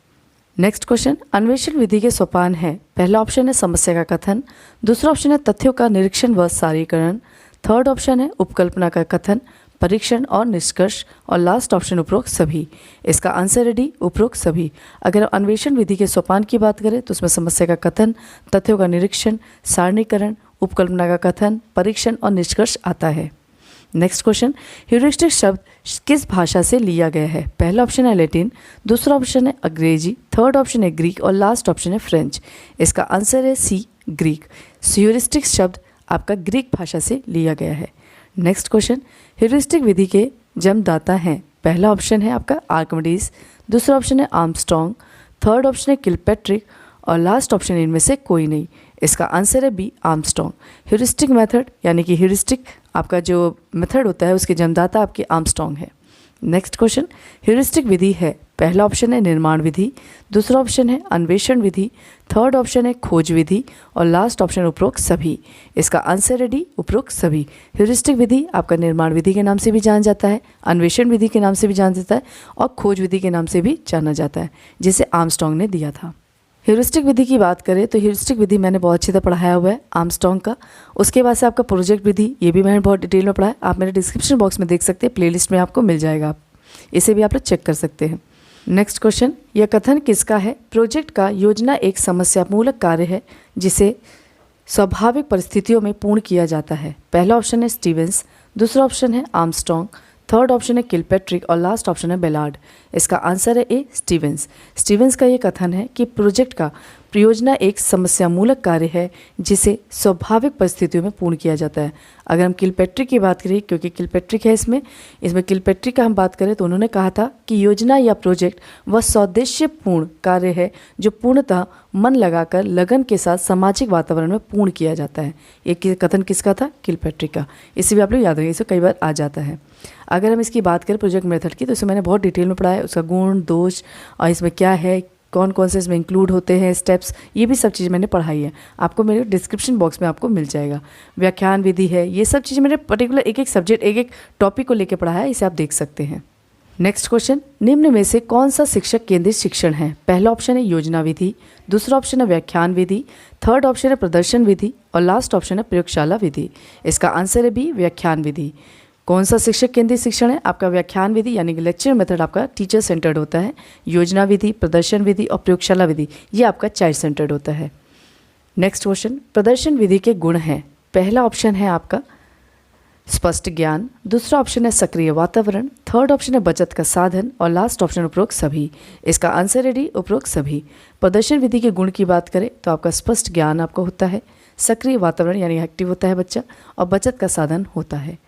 नेक्स्ट क्वेश्चन, अन्वेषण विधि के सोपान है। पहला ऑप्शन है समस्या का कथन, दूसरा ऑप्शन है तथ्यों का निरीक्षण व सारीकरण, थर्ड ऑप्शन है उपकल्पना का कथन, परीक्षण और निष्कर्ष और लास्ट ऑप्शन उपरोक्त सभी। इसका आंसर है डी, उपरोक्त सभी। अगर अन्वेषण विधि के सोपान की बात करें तो उसमें समस्या का कथन, तथ्यों का निरीक्षण, सारणीकरण, उपकल्पना का कथन, परीक्षण और निष्कर्ष आता है। नेक्स्ट क्वेश्चन, ह्यूरिस्टिक शब्द किस भाषा से लिया गया है। पहला ऑप्शन है लैटिन, दूसरा ऑप्शन है अंग्रेजी, थर्ड ऑप्शन है ग्रीक और लास्ट ऑप्शन है फ्रेंच। इसका आंसर है सी, ग्रीक। ह्यूरिस्टिक शब्द आपका ग्रीक भाषा से लिया गया है। नेक्स्ट क्वेश्चन, ह्यूरिस्टिक विधि के जन्मदाता हैं। पहला ऑप्शन है आपका आर्किमिडीज, दूसरा ऑप्शन है आर्मस्ट्रॉन्ग, थर्ड ऑप्शन है किलपैट्रिक और लास्ट ऑप्शन इनमें से कोई नहीं। इसका आंसर है बी, आर्मस्ट्रॉन्ग। ह्यूरिस्टिक मेथड यानी कि ह्यूरिस्टिक आपका जो मेथड होता है उसके जन्मदाता आपके आर्मस्ट्रॉन्ग है। नेक्स्ट क्वेश्चन, ह्यूरिस्टिक विधि है। पहला ऑप्शन है निर्माण विधि, दूसरा ऑप्शन है अन्वेषण विधि, थर्ड ऑप्शन है खोज विधि और लास्ट ऑप्शन उपरोक्त सभी। इसका आंसर है डी, उपरोक्त सभी। ह्यूरिस्टिक विधि आपका निर्माण विधि के नाम से भी जाना जाता है, अन्वेषण विधि के नाम से भी जाना जाता है और खोज विधि के नाम से भी जाना जाता है, जिसे आर्मस्ट्रॉन्ग ने दिया था। ह्यूरिस्टिक विधि की बात करें तो ह्यूरिस्टिक विधि मैंने बहुत अच्छी तरह पढ़ाया हुआ है आर्मस्ट्रॉन्ग का। उसके बाद से आपका प्रोजेक्ट विधि, ये भी मैंने बहुत डिटेल में पढ़ा है। आप मेरे डिस्क्रिप्शन बॉक्स में देख सकते हैं, प्लेलिस्ट में आपको मिल जाएगा, आप इसे भी आप लोग चेक कर सकते हैं। नेक्स्ट क्वेश्चन, यह कथन किसका है। प्रोजेक्ट का योजना एक समस्यामूलक कार्य है जिसे स्वाभाविक परिस्थितियों में पूर्ण किया जाता है। पहला ऑप्शन है स्टीवेंस, दूसरा ऑप्शन है आर्मस्ट्रॉन्ग, थर्ड ऑप्शन है किलपैट्रिक और लास्ट ऑप्शन है बेलार्ड। इसका आंसर है ए, स्टीवेंस। स्टीवेंस का ये कथन है कि प्रोजेक्ट का प्रयोजना एक समस्यामूलक कार्य है जिसे स्वाभाविक परिस्थितियों में पूर्ण किया जाता है। अगर हम किलपैट्रिक की बात करें, क्योंकि किलपैट्रिक है इसमें किलपैट्रिक का हम बात करें तो उन्होंने कहा था कि योजना या प्रोजेक्ट वह सौदेश्यपूर्ण कार्य है जो पूर्णतः मन लगाकर लगन के साथ सामाजिक वातावरण में पूर्ण किया जाता है। ये कथन किसका था, किलपैट्रिक का। इसे भी आप लोग याद रखिए, इसे कई बार आ जाता है। अगर हम इसकी बात करें प्रोजेक्ट मेथड की तो इसे मैंने बहुत डिटेल में पढ़ा है, उसका गुण दोष और इसमें क्या है, कौन कौन से इसमें इंक्लूड होते हैं, स्टेप्स, ये भी सब चीज़ें मैंने पढ़ाई है। आपको मेरे डिस्क्रिप्शन बॉक्स में आपको मिल जाएगा। व्याख्यान विधि है, ये सब चीज़ें मैंने पर्टिकुलर एक एक सब्जेक्ट एक एक टॉपिक को लेकर पढ़ाया है, इसे आप देख सकते हैं। नेक्स्ट क्वेश्चन, निम्न में से कौन सा शिक्षक केंद्रित शिक्षण है। पहला ऑप्शन है योजना विधि, दूसरा ऑप्शन है व्याख्यान विधि, थर्ड ऑप्शन है प्रदर्शन विधि और लास्ट ऑप्शन है प्रयोगशाला विधि। इसका आंसर है बी, व्याख्यान विधि। कौन सा शिक्षक केंद्रित शिक्षण है आपका, व्याख्यान विधि यानी कि लेक्चर मेथड आपका टीचर सेंटर्ड होता है। योजना विधि, प्रदर्शन विधि और प्रयोगशाला विधि ये आपका चाइल्ड सेंटर्ड होता है। नेक्स्ट क्वेश्चन, प्रदर्शन विधि के गुण हैं। पहला ऑप्शन है आपका स्पष्ट ज्ञान, दूसरा ऑप्शन है सक्रिय वातावरण, थर्ड ऑप्शन है बचत का साधन और लास्ट ऑप्शन उपरोक्त सभी। इसका आंसर है डी, उपरोक्त सभी। प्रदर्शन विधि के गुण की बात करें तो आपका स्पष्ट ज्ञान आपका होता है, सक्रिय वातावरण यानी एक्टिव होता है बच्चा और बचत का साधन होता है।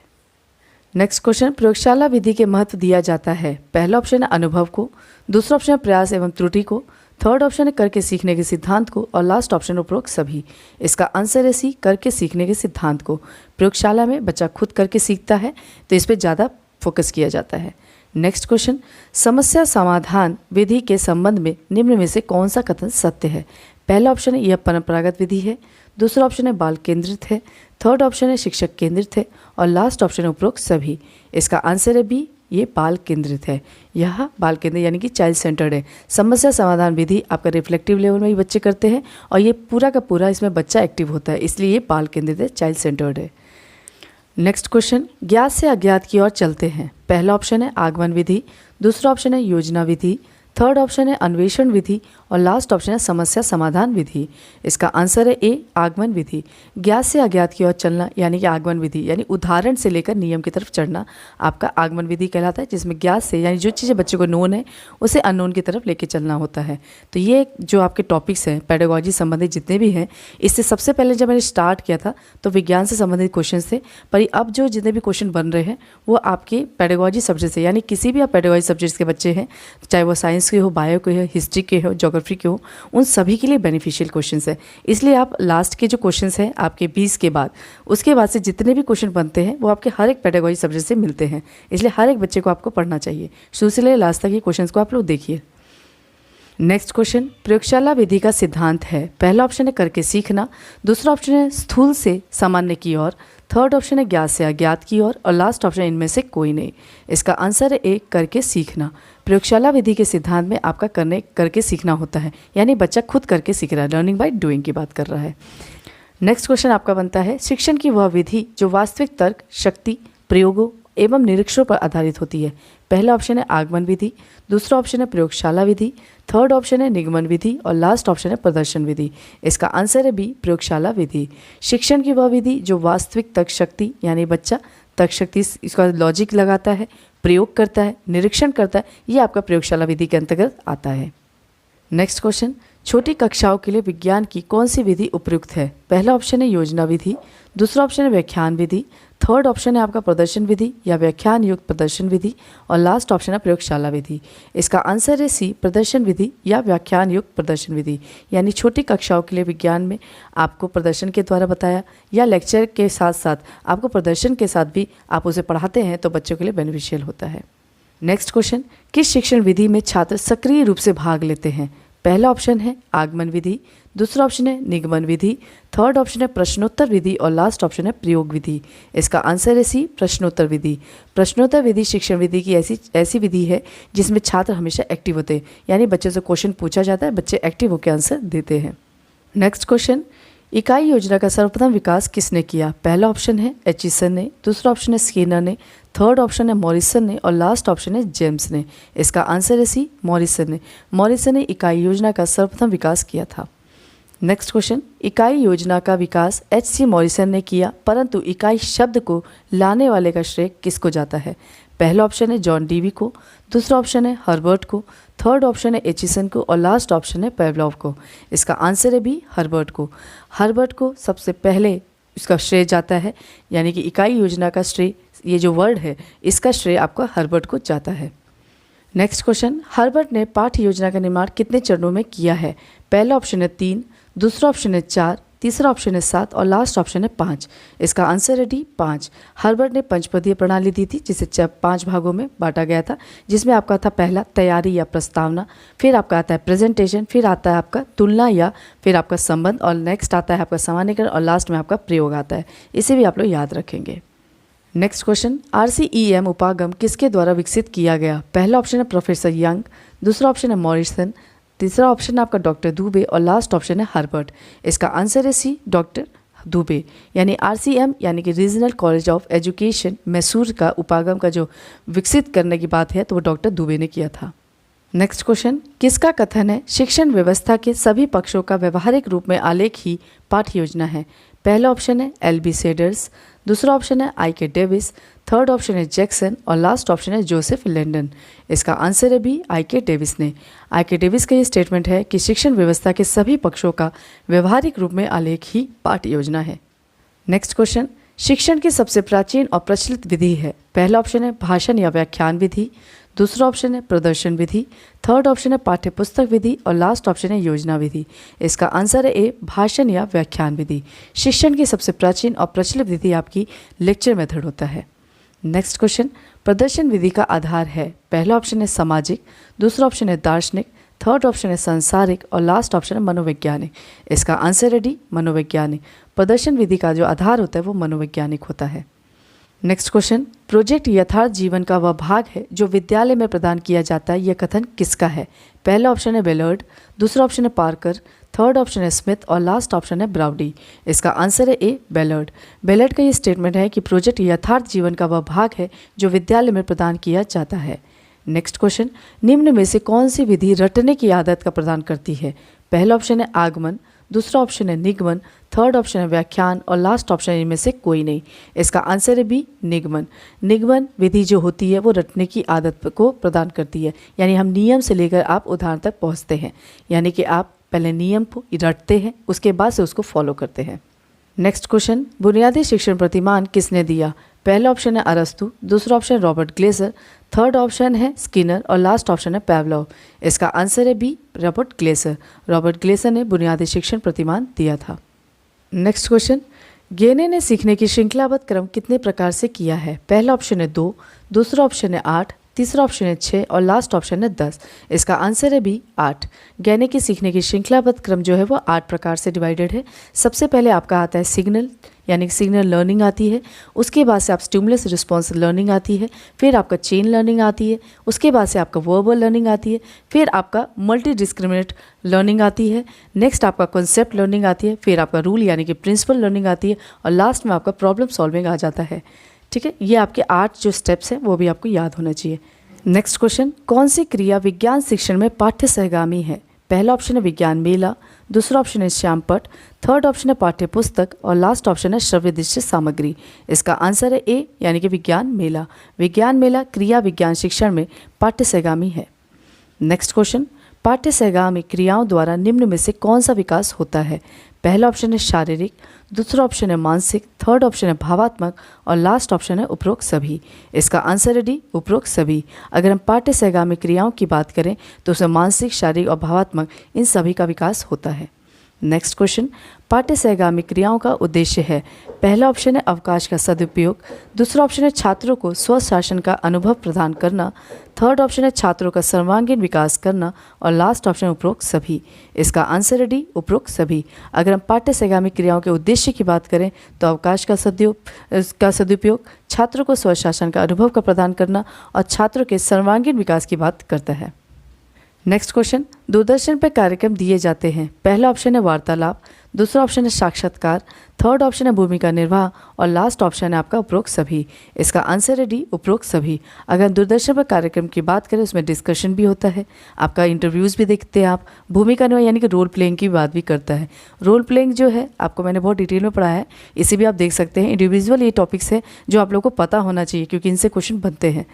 नेक्स्ट क्वेश्चन, प्रयोगशाला विधि के महत्व दिया जाता है। पहला ऑप्शन है अनुभव को, दूसरा ऑप्शन है प्रयास एवं त्रुटि को, थर्ड ऑप्शन है करके सीखने के सिद्धांत को और लास्ट ऑप्शन उपरोक्त सभी। इसका आंसर है सी, करके सीखने के सिद्धांत को। प्रयोगशाला में बच्चा खुद करके सीखता है तो इस पर ज़्यादा फोकस किया जाता है। नेक्स्ट क्वेश्चन, समस्या समाधान विधि के संबंध में निम्न में से कौन सा कथन सत्य है। पहला ऑप्शन है यह परंपरागत विधि है, दूसरा ऑप्शन है बाल केंद्रित है, थर्ड ऑप्शन है शिक्षक केंद्रित है और लास्ट ऑप्शन है उपरोक्त सभी। इसका आंसर है बी, ये बाल केंद्रित है। यह बाल केंद्रित यानी कि चाइल्ड सेंटर्ड है। समस्या समाधान विधि आपका रिफ्लेक्टिव लेवल में ही बच्चे करते हैं और ये पूरा का पूरा इसमें बच्चा एक्टिव होता है, इसलिए ये बाल केंद्रित है, चाइल्ड सेंटर्ड है। नेक्स्ट क्वेश्चन, ज्ञात से अज्ञात की ओर चलते हैं। पहला ऑप्शन है आगमन विधि, दूसरा ऑप्शन है योजना विधि, थर्ड ऑप्शन है अन्वेषण विधि और लास्ट ऑप्शन है समस्या समाधान विधि। इसका आंसर है ए, आगमन विधि। ज्ञात से अज्ञात की ओर चलना यानी कि आगमन विधि, यानी उदाहरण से लेकर नियम की तरफ चढ़ना आपका आगमन विधि कहलाता है, जिसमें ज्ञात से यानी जो चीज़ें बच्चे को नोन है उसे अननोन की तरफ लेके चलना होता है। तो ये जो आपके टॉपिक्स हैं पेडागॉजी संबंधित जितने भी हैं, इससे सबसे पहले जब मैंने स्टार्ट किया था तो विज्ञान से संबंधित क्वेश्चन थे, पर अब जो जितने भी क्वेश्चन बन रहे हैं वो आपके पेडागॉजी सब्जेक्ट से, यानी किसी भी आप पेडागॉजी सब्जेक्ट्स के बच्चे हैं, चाहे वो साइंस के हो, बायो के हो, हिस्ट्री के हो, ज्योग्राफी के हो, उन सभी के लिए बेनिफिशियल क्वेश्चंस है। इसलिए आप लास्ट के जो क्वेश्चंस हैं आपके 20 के बाद, उसके बाद से जितने भी क्वेश्चन बनते हैं वो आपके हर एक पेडागॉजी सब्जेक्ट से मिलते हैं। इसलिए हर एक बच्चे को आपको पढ़ना चाहिए। शुरू से लेकर लास्ट तक ये क्वेश्चंस को आप लोग देखिए। नेक्स्ट क्वेश्चन, प्रयोगशाला विधि का सिद्धांत है। पहला ऑप्शन है करके सीखना, दूसरा ऑप्शन है स्थूल से सामान्य की ओर, थर्ड ऑप्शन है ज्ञात से अज्ञात की ओर और लास्ट ऑप्शन इनमें से कोई नहीं। इसका आंसर है ए, करके सीखना। प्रयोगशाला विधि के सिद्धांत में आपका करके सीखना होता है, यानी बच्चा खुद करके सीख रहा है, लर्निंग बाय डूइंग की बात कर रहा है। नेक्स्ट क्वेश्चन आपका बनता है, शिक्षण की वह विधि जो वास्तविक तर्क, शक्ति, प्रयोगों एवं निरीक्षणों पर आधारित होती है। पहला ऑप्शन है आगमन विधि, दूसरा ऑप्शन है प्रयोगशाला विधि, थर्ड ऑप्शन है निगमन विधि और लास्ट ऑप्शन है प्रदर्शन विधि। इसका आंसर है बी, प्रयोगशाला विधि। शिक्षण की वह विधि जो वास्तविक तर्क शक्ति, यानी बच्चा तर्क शक्ति इसका लॉजिक लगाता है, प्रयोग करता है, निरीक्षण करता है, ये आपका प्रयोगशाला विधि के अंतर्गत आता है। नेक्स्ट क्वेश्चन, छोटी कक्षाओं के लिए विज्ञान की कौन सी विधि उपयुक्त है। पहला ऑप्शन है योजना विधि, दूसरा ऑप्शन है व्याख्यान विधि, थर्ड ऑप्शन है आपका प्रदर्शन विधि या व्याख्यान युक्त प्रदर्शन विधि और लास्ट ऑप्शन है प्रयोगशाला विधि। इसका आंसर है सी, प्रदर्शन विधि या व्याख्यान युक्त प्रदर्शन विधि। यानी छोटी कक्षाओं के लिए विज्ञान में आपको प्रदर्शन के द्वारा बताया या लेक्चर के साथ साथ आपको प्रदर्शन के साथ भी आप उसे पढ़ाते हैं तो बच्चों के लिए बेनिफिशियल होता है। नेक्स्ट क्वेश्चन, किस शिक्षण विधि में छात्र सक्रिय रूप से भाग लेते हैं। पहला ऑप्शन है आगमन विधि, दूसरा ऑप्शन है निगमन विधि, थर्ड ऑप्शन है प्रश्नोत्तर विधि और लास्ट ऑप्शन है प्रयोग विधि। इसका आंसर है सी, प्रश्नोत्तर विधि। प्रश्नोत्तर विधि शिक्षण विधि की ऐसी विधि है जिसमें छात्र हमेशा एक्टिव होते हैं, यानी बच्चे से क्वेश्चन पूछा जाता है, बच्चे एक्टिव होकर आंसर देते हैं। नेक्स्ट क्वेश्चन, इकाई योजना का सर्वप्रथम विकास किसने किया। पहला ऑप्शन है एचिसन ने, दूसरा ऑप्शन है स्किनर ने, थर्ड ऑप्शन है मॉरिसन ने और लास्ट ऑप्शन है जेम्स ने। इसका आंसर है सी, मॉरिसन ने। मॉरिसन ने इकाई योजना का सर्वप्रथम विकास किया था। नेक्स्ट क्वेश्चन, इकाई योजना का विकास H.C. मॉरिसन ने किया, परंतु इकाई शब्द को लाने वाले का श्रेय किसको जाता है। पहला ऑप्शन है जॉन डीवी को, दूसरा ऑप्शन है हर्बर्ट को, थर्ड ऑप्शन है एचिसन को और लास्ट ऑप्शन है पेवलोव को। इसका आंसर है बी, हर्बर्ट को। हर्बर्ट को सबसे पहले इसका श्रेय जाता है, यानी कि इकाई योजना का श्रेय, ये जो वर्ड है इसका श्रेय आपका हर्बर्ट को जाता है। नेक्स्ट क्वेश्चन, हर्बर्ट ने पाठ्य योजना का निर्माण कितने चरणों में किया है। पहला ऑप्शन है 3, दूसरा ऑप्शन है 4, तीसरा ऑप्शन है 7 और लास्ट ऑप्शन है 5। इसका आंसर है डी, 5। हर्बर्ट ने पंचपदीय प्रणाली दी थी जिसे 5 भागों में बांटा गया था, जिसमें आपका था पहला तैयारी या प्रस्तावना, फिर आपका आता है प्रेजेंटेशन, फिर आता है आपका तुलना या फिर आपका संबंध और नेक्स्ट आता है आपका सामान्यीकरण और लास्ट में आपका प्रयोग आता है। इसे भी आप लोग याद रखेंगे। नेक्स्ट क्वेश्चन, RCEM उपागम किसके द्वारा विकसित किया गया। पहला ऑप्शन है प्रोफेसर यंग, दूसरा ऑप्शन है मॉरिसन, तीसरा ऑप्शन है आपका डॉक्टर दुबे और लास्ट ऑप्शन है हर्बर्ट। इसका आंसर है सी, डॉक्टर दुबे। यानी RCM यानी कि regional college of education Mysore का उपागम का जो विकसित करने की बात है तो वो डॉक्टर दुबे ने किया था। नेक्स्ट क्वेश्चन, किसका कथन है शिक्षण व्यवस्था के सभी पक्षों का व्यवहारिक रूप में आलेख ही पाठ्य योजना है। पहला ऑप्शन है LB सेडर्स, दूसरा ऑप्शन है I.K. डेविस, थर्ड ऑप्शन है जैक्सन और लास्ट ऑप्शन है जोसेफ लेंडन। इसका आंसर है बी, I.K. डेविस ने। I.K. डेविस का ये स्टेटमेंट है कि शिक्षण व्यवस्था के सभी पक्षों का व्यवहारिक रूप में आलेख ही पाठ्य योजना है। नेक्स्ट क्वेश्चन, शिक्षण की सबसे प्राचीन और प्रचलित विधि है। पहला ऑप्शन है भाषण या व्याख्यान विधि, दूसरा ऑप्शन है प्रदर्शन विधि, थर्ड ऑप्शन है पाठ्य पुस्तक विधि और लास्ट ऑप्शन है योजना विधि। इसका आंसर है ए, भाषण या व्याख्यान विधि। शिक्षण की सबसे प्राचीन और प्रचलित विधि आपकी लेक्चर मेथड होता है। नेक्स्ट क्वेश्चन, प्रदर्शन विधि का आधार है। पहला ऑप्शन है सामाजिक, दूसरा ऑप्शन है दार्शनिक, थर्ड ऑप्शन है सांसारिक और लास्ट ऑप्शन है मनोवैज्ञानिक। इसका आंसर है डी, मनोवैज्ञानिक। प्रदर्शन विधि का जो आधार होता है वो मनोवैज्ञानिक होता है। नेक्स्ट क्वेश्चन, प्रोजेक्ट यथार्थ जीवन का वह भाग है जो विद्यालय में प्रदान किया जाता है, यह कथन किसका है। पहला ऑप्शन है बेलर्ड, दूसरा ऑप्शन है पार्कर, थर्ड ऑप्शन है स्मिथ और लास्ट ऑप्शन है ब्राउडी। इसका आंसर है ए बेलर्ड। बेलर्ड का ये स्टेटमेंट है कि प्रोजेक्ट यथार्थ जीवन का वह भाग है जो विद्यालय में प्रदान किया जाता है। नेक्स्ट क्वेश्चन, निम्न में से कौन सी विधि रटने की आदत का प्रदान करती है? पहला ऑप्शन है आगमन, दूसरा ऑप्शन है निगमन, थर्ड ऑप्शन है व्याख्यान और लास्ट ऑप्शन इनमें से कोई नहीं। इसका आंसर है बी निगमन। निगमन विधि जो होती है वो रटने की आदत को प्रदान करती है, यानी हम नियम से लेकर आप उदाहरण तक पहुंचते हैं, यानी कि आप पहले नियम को रटते हैं उसके बाद से उसको फॉलो करते हैं। नेक्स्ट क्वेश्चन, बुनियादी शिक्षण प्रतिमान किसने दिया? पहला ऑप्शन है अरस्तु, दूसरा option Robert Glaser, third option है स्किनर और लास्ट ऑप्शन है पैवलोव। इसका आंसर है B Robert Glaser. Robert Glaser ने बुनियादी शिक्षण प्रतिमान दिया था। नेक्स्ट क्वेश्चन, गेने ने सीखने की श्रृंखलाबद्ध क्रम कितने प्रकार से किया है? पहला ऑप्शन है 2, दूसरा ऑप्शन है 8, तीसरा ऑप्शन है 6 और लास्ट ऑप्शन है 10। इसका आंसर है बी 8। गैने की सीखने की श्रृंखलाबद्ध क्रम जो है वो 8 प्रकार से डिवाइडेड है। सबसे पहले आपका आता है सिग्नल, यानी कि सिग्नल लर्निंग आती है, उसके बाद से आप स्टिमुलस रिस्पॉन्स लर्निंग आती है, फिर आपका चेन लर्निंग आती है, उसके बाद से आपका वर्बल लर्निंग आती है, फिर आपका मल्टी डिस्क्रिमिनेट लर्निंग आती है, नेक्स्ट आपका कॉन्सेप्ट लर्निंग आती है, फिर आपका रूल यानी कि प्रिंसिपल लर्निंग आती है और लास्ट में आपका प्रॉब्लम सॉल्विंग आ जाता है। ठीक है, ये आपके 8 जो स्टेप्स हैं वो भी आपको याद होना चाहिए। नेक्स्ट क्वेश्चन, कौन सी क्रिया विज्ञान शिक्षण में पाठ्य सहगामी है? पहला ऑप्शन है विज्ञान मेला, दूसरा ऑप्शन है श्यामपट, थर्ड ऑप्शन है पाठ्य पुस्तक और लास्ट ऑप्शन है श्रव्य दृश्य सामग्री। इसका आंसर है ए यानी कि विज्ञान मेला। विज्ञान मेला क्रिया विज्ञान शिक्षण में पाठ्य सहगामी है। नेक्स्ट क्वेश्चन, पाठ्य सहगामी क्रियाओं द्वारा निम्न में से कौन सा विकास होता है? पहला ऑप्शन है शारीरिक, दूसरा ऑप्शन है मानसिक, थर्ड ऑप्शन है भावात्मक और लास्ट ऑप्शन है उपरोक्त सभी। इसका आंसर है डी उपरोक्त सभी। अगर हम पाठ्य सहगामी क्रियाओं की बात करें तो उसमें मानसिक, शारीरिक और भावात्मक इन सभी का विकास होता है। नेक्स्ट क्वेश्चन, पाठ्य सहगामी क्रियाओं का उद्देश्य है? पहला ऑप्शन है अवकाश का सदुपयोग, दूसरा ऑप्शन है छात्रों को स्वशासन का अनुभव प्रदान करना, थर्ड ऑप्शन है छात्रों का सर्वांगीण विकास करना और लास्ट ऑप्शन उपरोक्त सभी। इसका आंसर है डी उपरोक्त सभी। अगर हम पाठ्य सहगामी क्रियाओं के उद्देश्य की बात करें तो अवकाश का सदुपयोग, छात्रों को स्वशासन का अनुभव का प्रदान करना और छात्रों के सर्वांगीण विकास की बात करता है। नेक्स्ट क्वेश्चन, दूरदर्शन पर कार्यक्रम दिए जाते हैं। पहला ऑप्शन है वार्तालाप, दूसरा ऑप्शन है साक्षात्कार, थर्ड ऑप्शन है भूमिका निर्वाह और लास्ट ऑप्शन है आपका उपरोक्त सभी। इसका आंसर है डी उपरोक्त सभी। अगर दूरदर्शन पर कार्यक्रम की बात करें उसमें डिस्कशन भी होता है, आपका इंटरव्यूज़ भी देखते हैं आप, भूमिका निर्वाह यानी कि रोल प्लेइंग की बात भी करता है। रोल प्लेइंग जो है आपको मैंने बहुत डिटेल में पढ़ाया है, इसे भी आप देख सकते हैं। इंडिविजुअल ये टॉपिक्स है जो आप लोगों को पता होना चाहिए क्योंकि इनसे क्वेश्चन बनते हैं।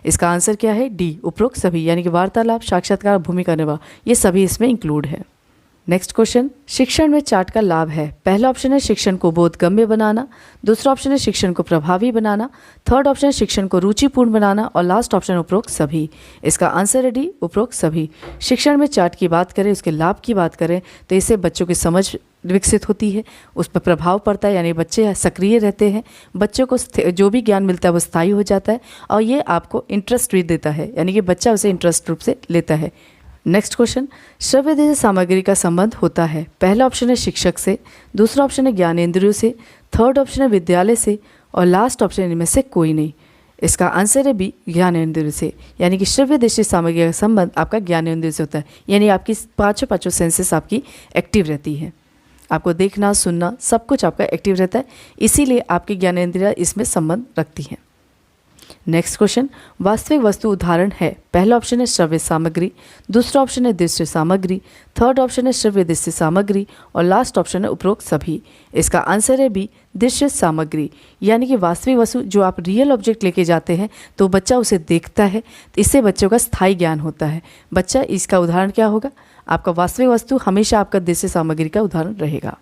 इसका आंसर क्या है? डी उपरोक्त सभी, यानी कि वार्तालाप, साक्षात्कार, भूमिका निर्वाह ये सभी इसमें इंक्लूड है। नेक्स्ट क्वेश्चन, शिक्षण में चार्ट का लाभ है? पहला ऑप्शन है शिक्षण को बोधगम्य बनाना, दूसरा ऑप्शन है शिक्षण को प्रभावी बनाना, थर्ड ऑप्शन है शिक्षण को रुचिपूर्ण बनाना और लास्ट ऑप्शन उपरोक्त सभी। इसका आंसर है डी उपरोक्त सभी। शिक्षण में चार्ट की बात करें, उसके लाभ की बात करें तो इससे बच्चों की समझ विकसित होती है, उस पर प्रभाव पड़ता है, यानी बच्चे सक्रिय रहते हैं, बच्चों को जो भी ज्ञान मिलता है वो स्थायी हो जाता है और ये आपको इंटरेस्ट भी देता है, यानी कि बच्चा उसे इंटरेस्ट रूप से लेता है। नेक्स्ट क्वेश्चन, श्रव्य दृश्य सामग्री का संबंध होता है? पहला ऑप्शन है शिक्षक से, दूसरा ऑप्शन है ज्ञानेंद्रियों से, थर्ड ऑप्शन है विद्यालय से और लास्ट ऑप्शन इनमें से कोई नहीं। इसका आंसर है बी ज्ञानेंद्रियों से, यानी कि श्रव्य दृश्य सामग्री का संबंध आपका ज्ञानेंद्रियों से होता है, यानी आपकी पाँचों सेंसेस आपकी एक्टिव रहती है, आपको देखना, सुनना सब कुछ आपका एक्टिव रहता है, इसीलिए आपकी ज्ञानेंद्रियाँ इसमें संबंध रखती हैं। नेक्स्ट क्वेश्चन, वास्तविक वस्तु उदाहरण है? पहला ऑप्शन है श्रव्य सामग्री, दूसरा ऑप्शन है दृश्य सामग्री, थर्ड ऑप्शन है श्रव्य दृश्य सामग्री और लास्ट ऑप्शन है उपरोक्त सभी। इसका आंसर है बी दृश्य सामग्री, यानी कि वास्तविक वस्तु जो आप रियल ऑब्जेक्ट लेके जाते हैं तो बच्चा उसे देखता है, तो इससे बच्चों का स्थायी ज्ञान होता है। बच्चा इसका उदाहरण क्या होगा? आपका वास्तविक वस्तु हमेशा आपका दृश्य सामग्री का उदाहरण रहेगा।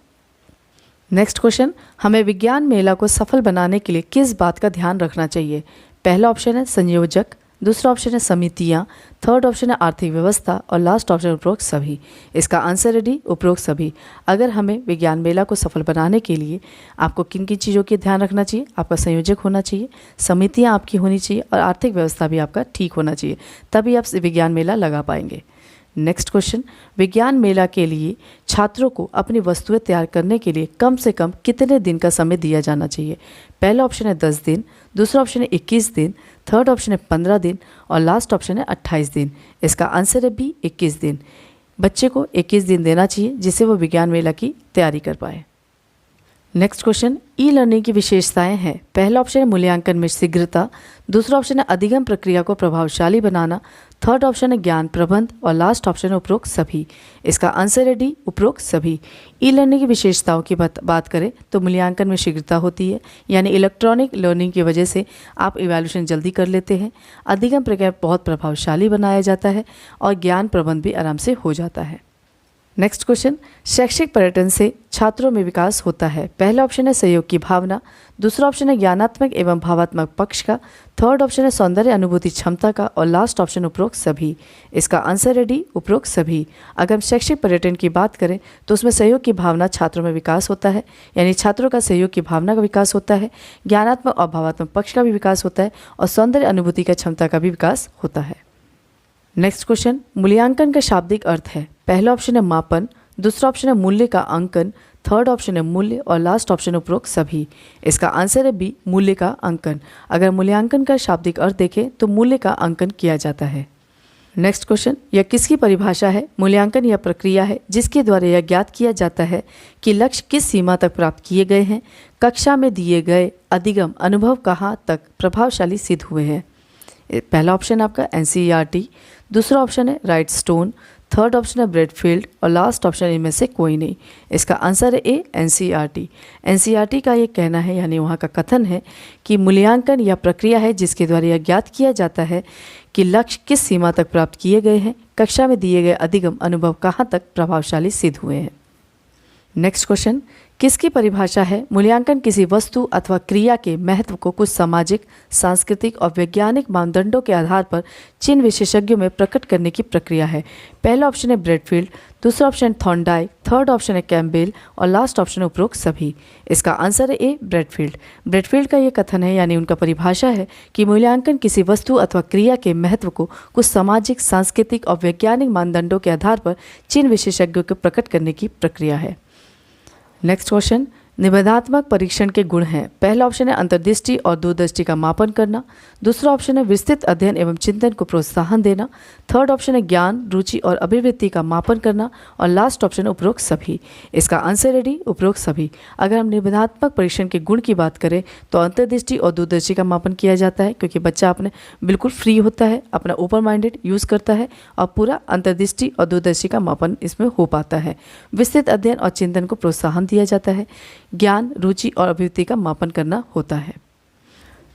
नेक्स्ट क्वेश्चन, हमें विज्ञान मेला को सफल बनाने के लिए किस बात का ध्यान रखना चाहिए? पहला ऑप्शन है संयोजक, दूसरा ऑप्शन है समितियाँ, थर्ड ऑप्शन है आर्थिक व्यवस्था और लास्ट ऑप्शन उपरोक्त सभी। इसका आंसर है डी उपरोक्त सभी। अगर हमें विज्ञान मेला को सफल बनाने के लिए आपको किन किन चीज़ों की ध्यान रखना चाहिए? आपका संयोजक होना चाहिए, समितियाँ आपकी होनी चाहिए और आर्थिक व्यवस्था भी आपका ठीक होना चाहिए, तभी आप विज्ञान मेला लगा पाएंगे। नेक्स्ट क्वेश्चन, विज्ञान मेला के लिए छात्रों को अपनी वस्तुएं तैयार करने के लिए कम से कम कितने दिन का समय दिया जाना चाहिए? पहला ऑप्शन है 10 दिन, दूसरा ऑप्शन है 21 दिन, थर्ड ऑप्शन है 15 दिन और लास्ट ऑप्शन है 28 दिन। इसका आंसर है बी 21 दिन। बच्चे को 21 दिन देना चाहिए जिससे वो विज्ञान मेला की तैयारी कर पाए। नेक्स्ट क्वेश्चन, ई लर्निंग की विशेषताएं हैं। पहला ऑप्शन है मूल्यांकन में शीघ्रता, दूसरा ऑप्शन है अधिगम प्रक्रिया को प्रभावशाली बनाना, थर्ड ऑप्शन है ज्ञान प्रबंध और लास्ट ऑप्शन है उपरोक्त सभी। इसका आंसर है डी, उपरोक्त सभी। ई लर्निंग की विशेषताओं की बात करें तो मूल्यांकन में शीघ्रता होती है, यानी इलेक्ट्रॉनिक लर्निंग की वजह से आप इवैल्यूएशन जल्दी कर लेते हैं। अधिगम प्रक्रिया बहुत प्रभावशाली बनाया जाता है और ज्ञान प्रबंध भी आराम से हो जाता है। नेक्स्ट क्वेश्चन, शैक्षिक पर्यटन से छात्रों में विकास होता है। पहला ऑप्शन है सहयोग की भावना, दूसरा ऑप्शन है ज्ञानात्मक एवं भावात्मक पक्ष का, थर्ड ऑप्शन है सौंदर्य अनुभूति क्षमता का और लास्ट ऑप्शन उपरोक्त सभी। इसका आंसर है डी, उपरोक्त सभी। अगर हम शैक्षिक पर्यटन की बात करें तो उसमें सहयोग की भावना छात्रों में विकास होता है, यानी छात्रों का सहयोग की भावना का विकास होता है, ज्ञानात्मक और भावात्मक पक्ष का भी विकास होता है और सौंदर्य अनुभूति का क्षमता का भी विकास होता है। नेक्स्ट क्वेश्चन, मूल्यांकन का शाब्दिक अर्थ है। पहला ऑप्शन है मापन, दूसरा ऑप्शन है मूल्य का अंकन, थर्ड ऑप्शन है मूल्य और लास्ट ऑप्शन उपरोक्त सभी। इसका आंसर है बी, मूल्य का अंकन। अगर मूल्यांकन का शाब्दिक अर्थ देखें तो मूल्य का अंकन किया जाता है। नेक्स्ट क्वेश्चन, यह किसकी परिभाषा है? मूल्यांकन यह प्रक्रिया है जिसके द्वारा यह ज्ञात किया जाता है कि लक्ष्य किस सीमा तक प्राप्त किए गए हैं, कक्षा में दिए गए अधिगम अनुभव कहाँ तक प्रभावशाली सिद्ध हुए हैं। पहला ऑप्शन आपका NCERT, दूसरा ऑप्शन है राइट स्टोन, थर्ड ऑप्शन है ब्रेडफील्ड और लास्ट ऑप्शन इनमें से कोई नहीं। इसका आंसर है ए, NCERT। NCERT का ये कहना है, यानी वहाँ का कथन है कि मूल्यांकन यह प्रक्रिया है जिसके द्वारा यह ज्ञात किया जाता है कि लक्ष्य किस सीमा तक प्राप्त किए गए हैं, कक्षा में दिए गए अधिगम अनुभव कहाँ तक प्रभावशाली सिद्ध हुए हैं। नेक्स्ट क्वेश्चन, किसकी परिभाषा है? मूल्यांकन किसी वस्तु अथवा क्रिया के महत्व को कुछ सामाजिक, सांस्कृतिक और वैज्ञानिक मानदंडों के आधार पर जिन विशेषज्ञों में प्रकट करने की प्रक्रिया है। पहला ऑप्शन है ब्रेडफील्ड, दूसरा ऑप्शन थॉर्नडाइक, थर्ड ऑप्शन है कैम्पबेल और लास्ट ऑप्शन उपरोक्त सभी। इसका आंसर है ए, ब्रेडफील्ड। ब्रेडफील्ड का ये कथन है, यानी उनका परिभाषा है कि मूल्यांकन किसी वस्तु अथवा क्रिया के महत्व को कुछ सामाजिक, सांस्कृतिक और वैज्ञानिक मानदंडों के आधार पर जिन विशेषज्ञों को प्रकट करने की प्रक्रिया है। नेक्स्ट क्वेश्चन, निबंधात्मक परीक्षण के गुण हैं। पहला ऑप्शन है अंतर्दृष्टि और दूरदृष्टि का मापन करना, दूसरा ऑप्शन है विस्तृत अध्ययन एवं चिंतन को प्रोत्साहन देना, थर्ड ऑप्शन है ज्ञान, रुचि और अभिवृत्ति का मापन करना और लास्ट ऑप्शन है उपरोक्त सभी। इसका आंसर है डी, उपरोक्त सभी। अगर हम निबंधात्मक परीक्षण के गुण की बात करें तो अंतर्दृष्टि और दूरदृष्टि का मापन किया जाता है, क्योंकि बच्चा अपने बिल्कुल फ्री होता है, अपना ओपन माइंडेड यूज़ करता है और पूरा अंतर्दृष्टि और दूरदृष्टि का मापन इसमें हो पाता है। विस्तृत अध्ययन और चिंतन को प्रोत्साहन दिया जाता है, ज्ञान, रुचि और अभिवृत्ति का मापन करना होता है।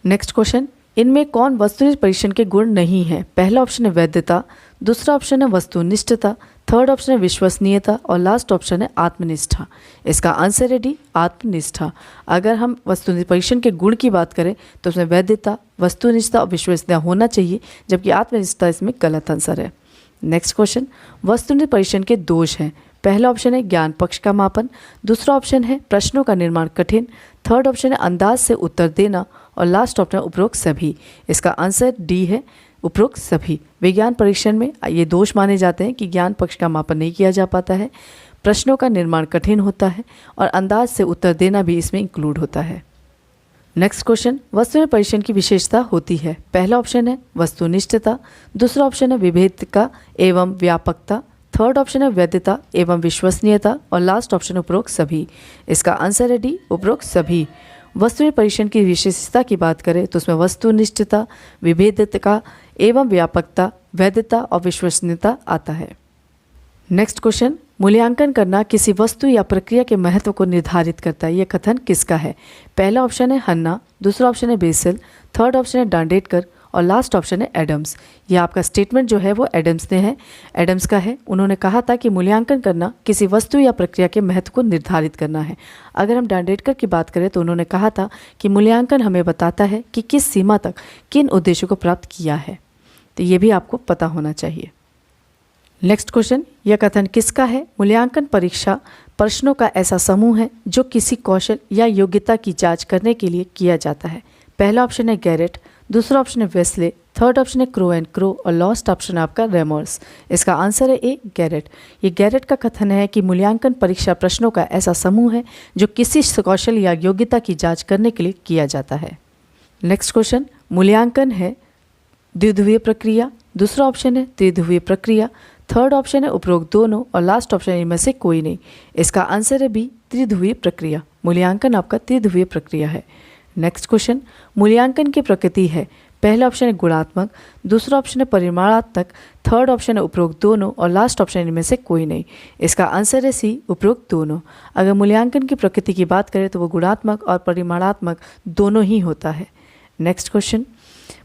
नेक्स्ट क्वेश्चन, इनमें कौन वस्तुनिष्ठ परीक्षण के गुण नहीं है? पहला ऑप्शन है वैधता, दूसरा ऑप्शन है वस्तुनिष्ठता, थर्ड ऑप्शन है विश्वसनीयता और लास्ट ऑप्शन है आत्मनिष्ठा। इसका आंसर है डी, आत्मनिष्ठा। अगर हम वस्तुनिष्ठ परीक्षण के गुण की बात करें तो उसमें वैधता, वस्तुनिष्ठता और विश्वसनीयता होना चाहिए, जबकि आत्मनिष्ठता इसमें गलत आंसर है। नेक्स्ट क्वेश्चन, वस्तुनिष्ठ परीक्षण के दोष हैं। पहला ऑप्शन है ज्ञान पक्ष का मापन, दूसरा ऑप्शन है प्रश्नों का निर्माण कठिन, थर्ड ऑप्शन है अंदाज से उत्तर देना और लास्ट ऑप्शन उपरोक्त सभी। इसका आंसर डी है, उपरोक्त सभी। विज्ञान परीक्षण में ये दोष माने जाते हैं कि ज्ञान पक्ष का मापन नहीं किया जा पाता है, प्रश्नों का निर्माण कठिन होता है और अंदाज से उत्तर देना भी इसमें इंक्लूड होता है। नेक्स्ट क्वेश्चन, वस्तुनिष्ठ परीक्षण की विशेषता होती है। पहला ऑप्शन है वस्तुनिष्ठता, दूसरा ऑप्शन है विभेदता एवं व्यापकता, थर्ड ऑप्शन है वैधता एवं विश्वसनीयता और लास्ट ऑप्शन उपरोक्त सभी। इसका आंसर है डी, उपरोक्त सभी। वस्तुनिष्ठ परीक्षण की विशेषता की बात करें तो उसमें वस्तुनिष्ठता, विभेदता एवं व्यापकता, वैधता और विश्वसनीयता आता है। नेक्स्ट क्वेश्चन, मूल्यांकन करना किसी वस्तु या प्रक्रिया के महत्व को निर्धारित करता है। यह कथन किसका है? पहला ऑप्शन है हन्ना, दूसरा ऑप्शन है बेसल, थर्ड ऑप्शन है डांडेटकर और लास्ट ऑप्शन है एडम्स। यह आपका स्टेटमेंट जो है वो एडम्स ने है, एडम्स का है। उन्होंने कहा था कि मूल्यांकन करना किसी वस्तु या प्रक्रिया के महत्व को निर्धारित करना है। अगर हम डांडेटकर की बात करें तो उन्होंने कहा था कि मूल्यांकन हमें बताता है कि किस सीमा तक किन उद्देश्यों को प्राप्त किया है। तो ये भी आपको पता होना चाहिए। नेक्स्ट क्वेश्चन, यह कथन किसका है? मूल्यांकन परीक्षा प्रश्नों का ऐसा समूह है जो किसी कौशल या योग्यता की जांच करने के लिए किया जाता है। पहला ऑप्शन है गैरेट, दूसरा ऑप्शन है वेस्ले, थर्ड ऑप्शन है क्रो एंड क्रो और लास्ट ऑप्शन है आपका रेमर्स। इसका आंसर है ए, गैरेट। ये गैरेट का कथन है कि मूल्यांकन परीक्षा प्रश्नों का ऐसा समूह है जो किसी कौशल या योग्यता की जांच करने के लिए किया जाता है। नेक्स्ट क्वेश्चन, मूल्यांकन है द्विध्रुवीय प्रक्रिया, दूसरा ऑप्शन है त्रिध्रुवीय प्रक्रिया, थर्ड ऑप्शन है उपरोक्त दोनों और लास्ट ऑप्शन है इनमें से कोई नहीं। इसका आंसर है बी, त्रिध्रुवीय प्रक्रिया। मूल्यांकन आपका त्रिध्रुवीय प्रक्रिया है। नेक्स्ट क्वेश्चन, मूल्यांकन की प्रकृति है, पहला ऑप्शन है गुणात्मक, दूसरा ऑप्शन है परिमाणात्मक, थर्ड ऑप्शन है उपरोक्त दोनों और लास्ट ऑप्शन इनमें से कोई नहीं। इसका आंसर है सी, उपरोक्त दोनों। अगर मूल्यांकन की प्रकृति की बात करें तो वो गुणात्मक और परिमाणात्मक दोनों ही होता है। नेक्स्ट क्वेश्चन,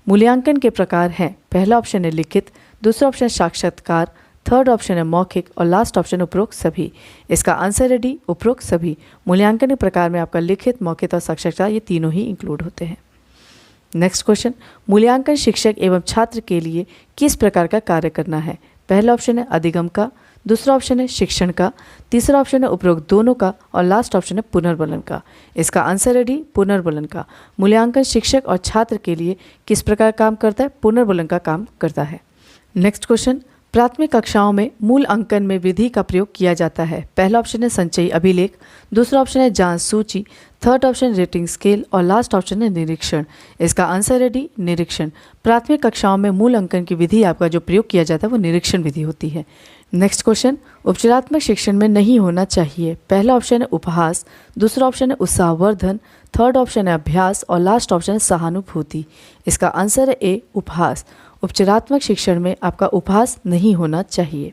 मूल्यांकन के प्रकार हैं, पहला ऑप्शन है लिखित, दूसरा ऑप्शन है साक्षात्कार, थर्ड ऑप्शन है मौखिक और लास्ट ऑप्शन उपरोक्त सभी। इसका आंसर है डी, उपरोक्त सभी। मूल्यांकन के प्रकार में आपका लिखित, मौखिक और साक्षात्कार ये तीनों ही इंक्लूड होते हैं। नेक्स्ट क्वेश्चन, मूल्यांकन शिक्षक एवं छात्र के लिए किस प्रकार का कार्य करना है, पहला ऑप्शन है अधिगम का, दूसरा ऑप्शन है शिक्षण का, तीसरा ऑप्शन है उपरोक्त दोनों का और लास्ट ऑप्शन है पुनर्बलन का। इसका आंसर है डी, पुनर्बलन का। मूल्यांकन शिक्षक और छात्र के लिए किस प्रकार काम करता है, पुनर्बलन का काम करता है। नेक्स्ट क्वेश्चन, प्राथमिक कक्षाओं में मूल अंकन में विधि का प्रयोग किया जाता है, पहला ऑप्शन है संचयी अभिलेख, दूसरा ऑप्शन है जांच सूची, थर्ड ऑप्शन रेटिंग स्केल और लास्ट ऑप्शन है निरीक्षण। इसका आंसर है डी, निरीक्षण। प्राथमिक कक्षाओं में मूल अंकन की विधि आपका जो प्रयोग किया जाता है वो निरीक्षण विधि होती है। नेक्स्ट क्वेश्चन, उपचारात्मक शिक्षण में नहीं होना चाहिए, पहला ऑप्शन है उपहास, दूसरा ऑप्शन है उत्साहवर्धन, थर्ड ऑप्शन है अभ्यास और लास्ट ऑप्शन है सहानुभूति। इसका आंसर है ए, उपहास। उपचारात्मक शिक्षण में आपका उपहास नहीं होना चाहिए।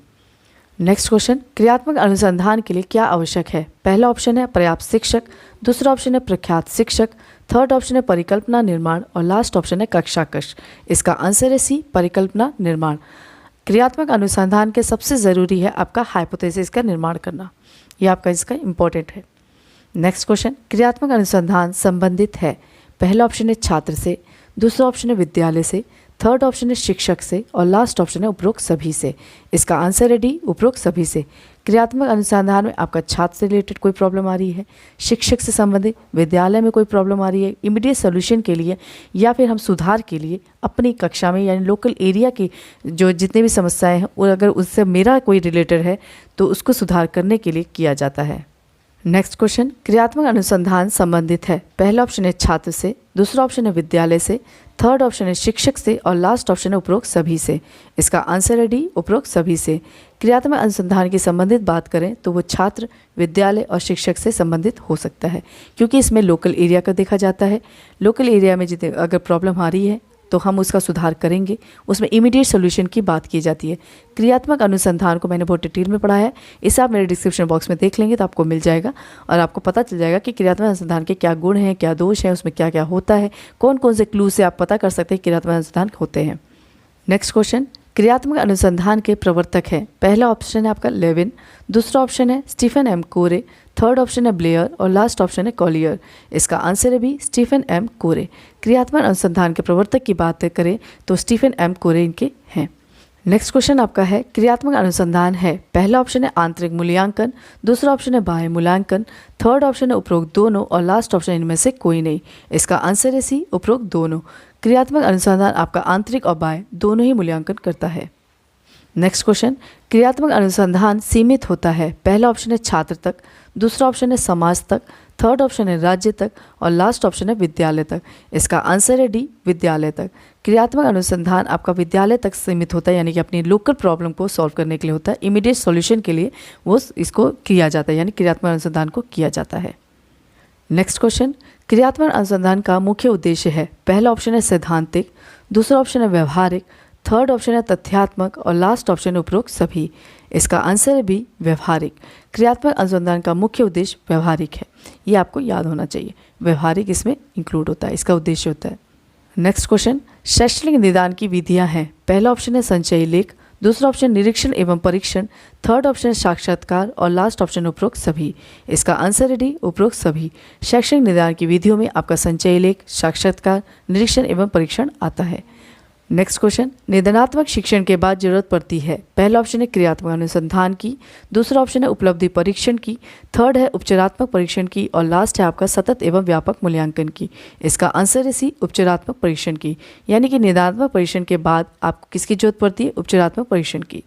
नेक्स्ट क्वेश्चन, क्रियात्मक अनुसंधान के लिए क्या आवश्यक है, पहला ऑप्शन है पर्याप्त शिक्षक, दूसरा ऑप्शन है प्रख्यात शिक्षक, थर्ड ऑप्शन है परिकल्पना निर्माण और लास्ट ऑप्शन है कक्षा कक्ष। इसका आंसर है सी, परिकल्पना निर्माण। क्रियात्मक अनुसंधान के सबसे ज़रूरी है आपका हाइपोथेसिस का निर्माण करना, यह आपका इसका इम्पोर्टेंट है। नेक्स्ट क्वेश्चन, क्रियात्मक अनुसंधान संबंधित है, पहला ऑप्शन है छात्र से, दूसरा ऑप्शन है विद्यालय से, थर्ड ऑप्शन है शिक्षक से और लास्ट ऑप्शन है उपरोक्त सभी से। इसका आंसर है डी, उपरोक्त सभी से। क्रियात्मक अनुसंधान में आपका छात्र से रिलेटेड कोई प्रॉब्लम आ रही है, शिक्षक से संबंधित, विद्यालय में कोई प्रॉब्लम आ रही है, इमीडिएट सोल्यूशन के लिए या फिर हम सुधार के लिए अपनी कक्षा में यानी लोकल एरिया की जो जितने भी समस्याएं हैं और अगर उससे मेरा कोई रिलेटेड है तो उसको सुधार करने के लिए किया जाता है। नेक्स्ट क्वेश्चन, क्रियात्मक अनुसंधान संबंधित है, पहला ऑप्शन है छात्र से, दूसरा ऑप्शन है विद्यालय से, थर्ड ऑप्शन है शिक्षक से और लास्ट ऑप्शन है उपरोक्त सभी से। इसका आंसर है डी, उपरोक्त सभी से। क्रियात्मक अनुसंधान की संबंधित बात करें तो वो छात्र, विद्यालय और शिक्षक से संबंधित हो सकता है, क्योंकि इसमें लोकल एरिया का देखा जाता है। लोकल एरिया में जितने अगर प्रॉब्लम आ रही है तो हम उसका सुधार करेंगे, उसमें इमीडिएट सोल्यूशन की बात की जाती है। क्रियात्मक अनुसंधान को मैंने बहुत डिटेल में पढ़ा है, इसे आप मेरे डिस्क्रिप्शन बॉक्स में देख लेंगे तो आपको मिल जाएगा और आपको पता चल जाएगा कि क्रियात्मक अनुसंधान के क्या गुण हैं, क्या दोष हैं, उसमें क्या क्या होता है, कौन कौन से क्लू से आप पता कर सकते हैं क्रियात्मक अनुसंधान होते हैं। नेक्स्ट क्वेश्चन, क्रियात्मक अनुसंधान के प्रवर्तक हैं, पहला ऑप्शन है आपका लेविन, दूसरा ऑप्शन है स्टीफन एम कोरे, थर्ड ऑप्शन है ब्लेयर और लास्ट ऑप्शन है कॉलियर। इसका आंसर है बी, स्टीफन एम कोरे। क्रियात्मक अनुसंधान के प्रवर्तक की बात करें तो स्टीफन एम कोरे इनके हैं। नेक्स्ट क्वेश्चन आपका है, क्रियात्मक अनुसंधान है, पहला ऑप्शन है आंतरिक मूल्यांकन, दूसरा ऑप्शन है बाह्य मूल्यांकन, थर्ड ऑप्शन है उपरोक्त दोनों और लास्ट ऑप्शन इनमें से कोई नहीं। इसका आंसर है सी, उपरोक्त दोनों। क्रियात्मक अनुसंधान आपका आंतरिक और बाह्य दोनों ही मूल्यांकन करता है। नेक्स्ट क्वेश्चन, क्रियात्मक अनुसंधान सीमित होता है, पहला ऑप्शन है छात्र तक, दूसरा ऑप्शन है समाज तक, थर्ड ऑप्शन है राज्य तक और लास्ट ऑप्शन है विद्यालय तक। इसका आंसर है डी, विद्यालय तक। क्रियात्मक अनुसंधान आपका विद्यालय तक सीमित होता है, यानी कि अपनी लोकल प्रॉब्लम को सॉल्व करने के लिए होता है, इमीडिएट सॉल्यूशन के लिए वो इसको किया जाता है, यानी क्रियात्मक अनुसंधान को किया जाता है। नेक्स्ट क्वेश्चन, क्रियात्मक अनुसंधान का मुख्य उद्देश्य है, पहला ऑप्शन है सैद्धांतिक, दूसरा ऑप्शन है व्यवहारिक, थर्ड ऑप्शन है तथ्यात्मक और लास्ट ऑप्शन है उपरोक्त सभी। इसका आंसर है बी, व्यवहारिक। क्रियात्मक अनुसंधान का मुख्य उद्देश्य व्यवहारिक है, ये आपको याद होना चाहिए, व्यवहारिक इसमें इंक्लूड होता है, इसका उद्देश्य होता है। नेक्स्ट क्वेश्चन, शैक्षणिक निदान की विधियां हैं, पहला ऑप्शन है संचयी लेख, दूसरा ऑप्शन निरीक्षण एवं परीक्षण, थर्ड ऑप्शन साक्षात्कार और लास्ट ऑप्शन उपरोक्त सभी। इसका आंसर है डी, उपरोक्त सभी। शैक्षणिक निदान की विधियों में आपका संचयी लेख, साक्षात्कार, निरीक्षण एवं परीक्षण आता है। नेक्स्ट क्वेश्चन, निदानात्मक शिक्षण के बाद जरूरत पड़ती है, पहला ऑप्शन है क्रियात्मक अनुसंधान की, दूसरा ऑप्शन है उपलब्धि परीक्षण की, थर्ड है उपचारात्मक परीक्षण की और लास्ट है आपका सतत एवं व्यापक मूल्यांकन की। इसका आंसर है सी, उपचारात्मक परीक्षण की। यानी कि निदानात्मक परीक्षण के बाद आपको किसकी जरूरत पड़ती है, उपचारात्मक परीक्षण की।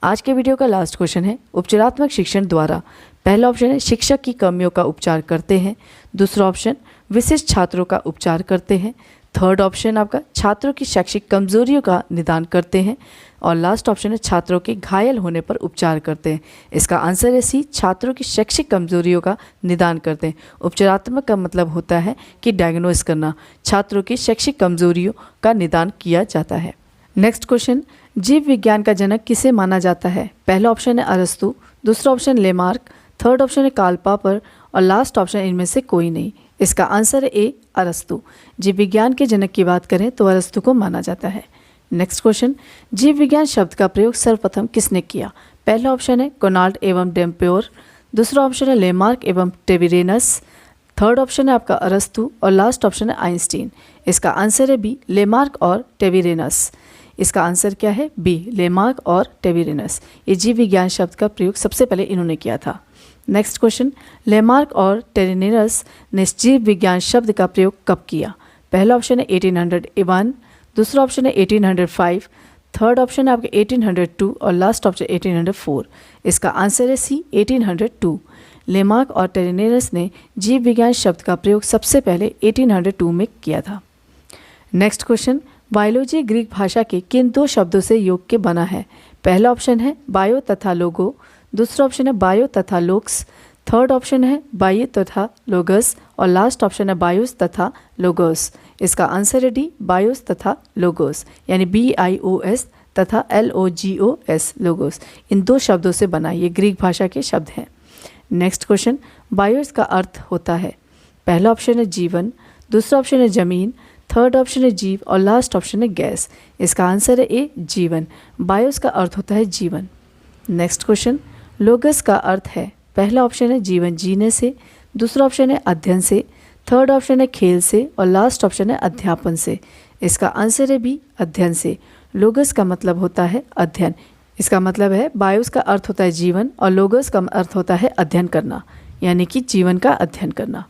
आज के वीडियो का लास्ट क्वेश्चन है, उपचारात्मक शिक्षण द्वारा, पहला ऑप्शन है शिक्षक की कमियों का उपचार करते हैं, दूसरा ऑप्शन विशिष्ट छात्रों का उपचार करते हैं, थर्ड ऑप्शन आपका छात्रों की शैक्षिक कमजोरियों का निदान करते हैं, और लास्ट ऑप्शन है छात्रों के घायल होने पर उपचार करते हैं। इसका आंसर है सी, छात्रों की शैक्षिक कमजोरियों का निदान करते हैं। उपचारात्मक का मतलब होता है कि डायग्नोस करना, छात्रों की शैक्षिक कमजोरियों का निदान किया जाता है। नेक्स्ट क्वेश्चन, जीव विज्ञान का जनक किसे माना जाता है? पहला ऑप्शन है अरस्तु, दूसरा ऑप्शन लेमार्क, थर्ड ऑप्शन है कार्ल पॉपर और लास्ट ऑप्शन इनमें से कोई नहीं। इसका आंसर है ए, अरस्तु। जीव विज्ञान के जनक की बात करें तो अरस्तु को माना जाता है। नेक्स्ट क्वेश्चन, जीव विज्ञान शब्द का प्रयोग सर्वप्रथम किसने किया? पहला ऑप्शन है कोनाल्ड एवं डेम्प्योर, दूसरा ऑप्शन है लेमार्क एवं टेविरेनस, थर्ड ऑप्शन है आपका अरस्तु और लास्ट ऑप्शन है आइंस्टीन। इसका आंसर है बी, लेमार्क और टेविरेनस। इसका आंसर क्या है? बी, लेमार्क और टेविरेनस। ये जीव विज्ञान शब्द का प्रयोग सबसे पहले इन्होंने किया था। नेक्स्ट क्वेश्चन, लेमार्क और टेविरेनस ने जीव विज्ञान शब्द का प्रयोग कब किया? पहला ऑप्शन है 1801, दूसरा ऑप्शन है 1805, थर्ड ऑप्शन है आपके 1802 और लास्ट ऑप्शन 1804। इसका आंसर है सी, 1802। लेमार्क और टेविरेनस ने जीव विज्ञान शब्द का प्रयोग सबसे पहले 1802 में किया था। नेक्स्ट क्वेश्चन, बायोलॉजी ग्रीक भाषा के किन दो शब्दों से योग के बना है? पहला ऑप्शन है बायो तथा लोगो, दूसरा ऑप्शन है बायो तथा लोक्स, थर्ड ऑप्शन है बायो तथा लोगस और लास्ट ऑप्शन है बायोस तथा लोगोस। इसका आंसर है डी, बायोस तथा लोगोस, यानी BIOS तथा LOGOS, लोगोस। इन दो शब्दों से बना ये ग्रीक भाषा के शब्द हैं। नेक्स्ट क्वेश्चन, बायोस का अर्थ होता है? पहला ऑप्शन है जीवन, दूसरा ऑप्शन है जमीन, थर्ड ऑप्शन है जीव और लास्ट ऑप्शन है गैस। इसका आंसर है ए, जीवन। बायोस का अर्थ होता है जीवन। नेक्स्ट क्वेश्चन, लोगस का अर्थ है? पहला ऑप्शन है जीवन जीने से, दूसरा ऑप्शन है अध्ययन से, थर्ड ऑप्शन है खेल से और लास्ट ऑप्शन है अध्यापन से। इसका आंसर है बी, अध्ययन से। लोगस का मतलब होता है अध्ययन। इसका मतलब है बायोस का अर्थ होता है जीवन और लोगस का अर्थ होता है अध्ययन करना, यानी कि जीवन का अध्ययन करना।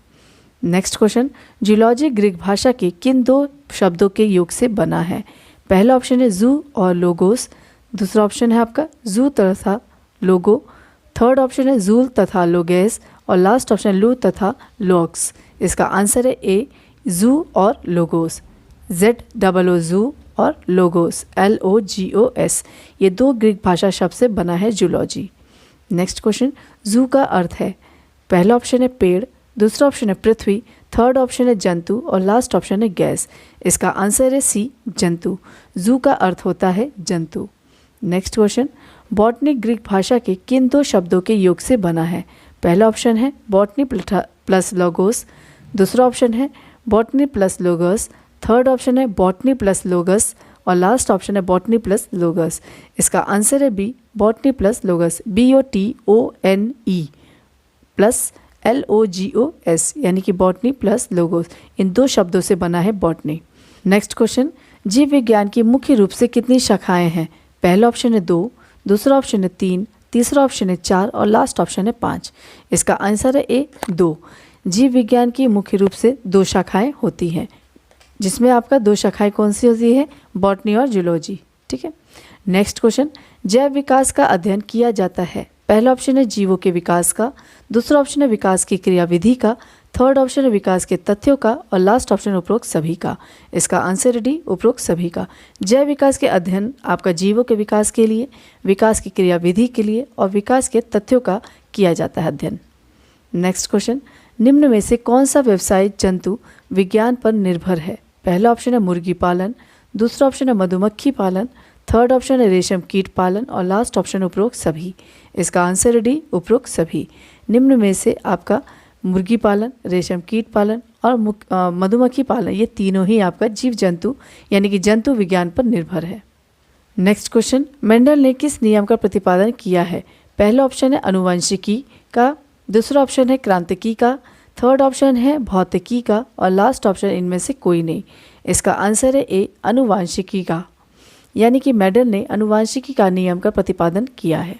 नेक्स्ट क्वेश्चन, जियोलॉजी ग्रीक भाषा के किन दो शब्दों के योग से बना है? पहला ऑप्शन है जू और लोगोस, दूसरा ऑप्शन है आपका जू तथा लोगो, थर्ड ऑप्शन है जूल तथा लोगेस और लास्ट ऑप्शन लू तथा लोक्स। इसका आंसर है ए, जू और लोगोस। ZOO जू और लोगोस LOGOS, ये दो ग्रीक भाषा शब्द से बना है जूलॉजी। नेक्स्ट क्वेश्चन, जू का अर्थ है? पहला ऑप्शन है पेड़, दूसरा ऑप्शन है पृथ्वी, थर्ड ऑप्शन है जंतु और लास्ट ऑप्शन है गैस। इसका आंसर है सी, जंतु। जू का अर्थ होता है जंतु। नेक्स्ट क्वेश्चन, बॉटनी ग्रीक भाषा के किन दो शब्दों के योग से बना है? पहला ऑप्शन है बॉटनी प्लस लोगोस, दूसरा ऑप्शन है बॉटनी प्लस लोगस, थर्ड ऑप्शन है बॉटनी प्लस लोगस और लास्ट ऑप्शन है बॉटनी प्लस लोगस। इसका आंसर है B, botany plus लोगस, BOTONE plus LOGOS, यानी कि बॉटनी प्लस लोगोस। इन दो शब्दों से बना है बॉटनी। नेक्स्ट क्वेश्चन, जीव विज्ञान की मुख्य रूप से कितनी शाखाएं हैं? पहला ऑप्शन है 2, दूसरा ऑप्शन है 3, तीसरा ऑप्शन है 4 और लास्ट ऑप्शन है 5। इसका आंसर है ए, 2। जीव विज्ञान की मुख्य रूप से 2 शाखाएं होती हैं, जिसमें आपका 2 शाखाएं कौन सी होती है? बॉटनी और जूलॉजी। ठीक है। नेक्स्ट क्वेश्चन, जैव विकास का अध्ययन किया जाता है? पहला ऑप्शन है जीवों के विकास का, दूसरा ऑप्शन है विकास की क्रियाविधि का, थर्ड ऑप्शन है विकास के तथ्यों का और लास्ट ऑप्शन उपरोक्त सभी का। इसका आंसर है डी, उपरोक्त सभी का। जैव विकास के अध्ययन आपका जीवों के विकास के लिए, विकास की क्रियाविधि के लिए और विकास के तथ्यों का किया जाता है अध्ययन। नेक्स्ट क्वेश्चन, निम्न में से कौन सा व्यवसाय जंतु विज्ञान पर निर्भर है? पहला ऑप्शन है मुर्गी पालन, दूसरा ऑप्शन है मधुमक्खी पालन, थर्ड ऑप्शन है रेशम कीट पालन और लास्ट ऑप्शन उपरोक्त सभी। इसका आंसर है डी, उपरोक्त सभी। निम्न में से आपका मुर्गी पालन, रेशम कीट पालन और मधुमक्खी पालन, ये तीनों ही आपका जीव जंतु यानी कि जंतु विज्ञान पर निर्भर है। नेक्स्ट क्वेश्चन, मेंडल ने किस नियम का प्रतिपादन किया है? पहला ऑप्शन है आनुवंशिकी का, दूसरा ऑप्शन है क्रांतिकी का, थर्ड ऑप्शन है भौतिकी का और लास्ट ऑप्शन इनमें से कोई नहीं। इसका आंसर है ए, आनुवंशिकी का, यानी कि मेंडल ने आनुवंशिकी का नियम का प्रतिपादन किया है।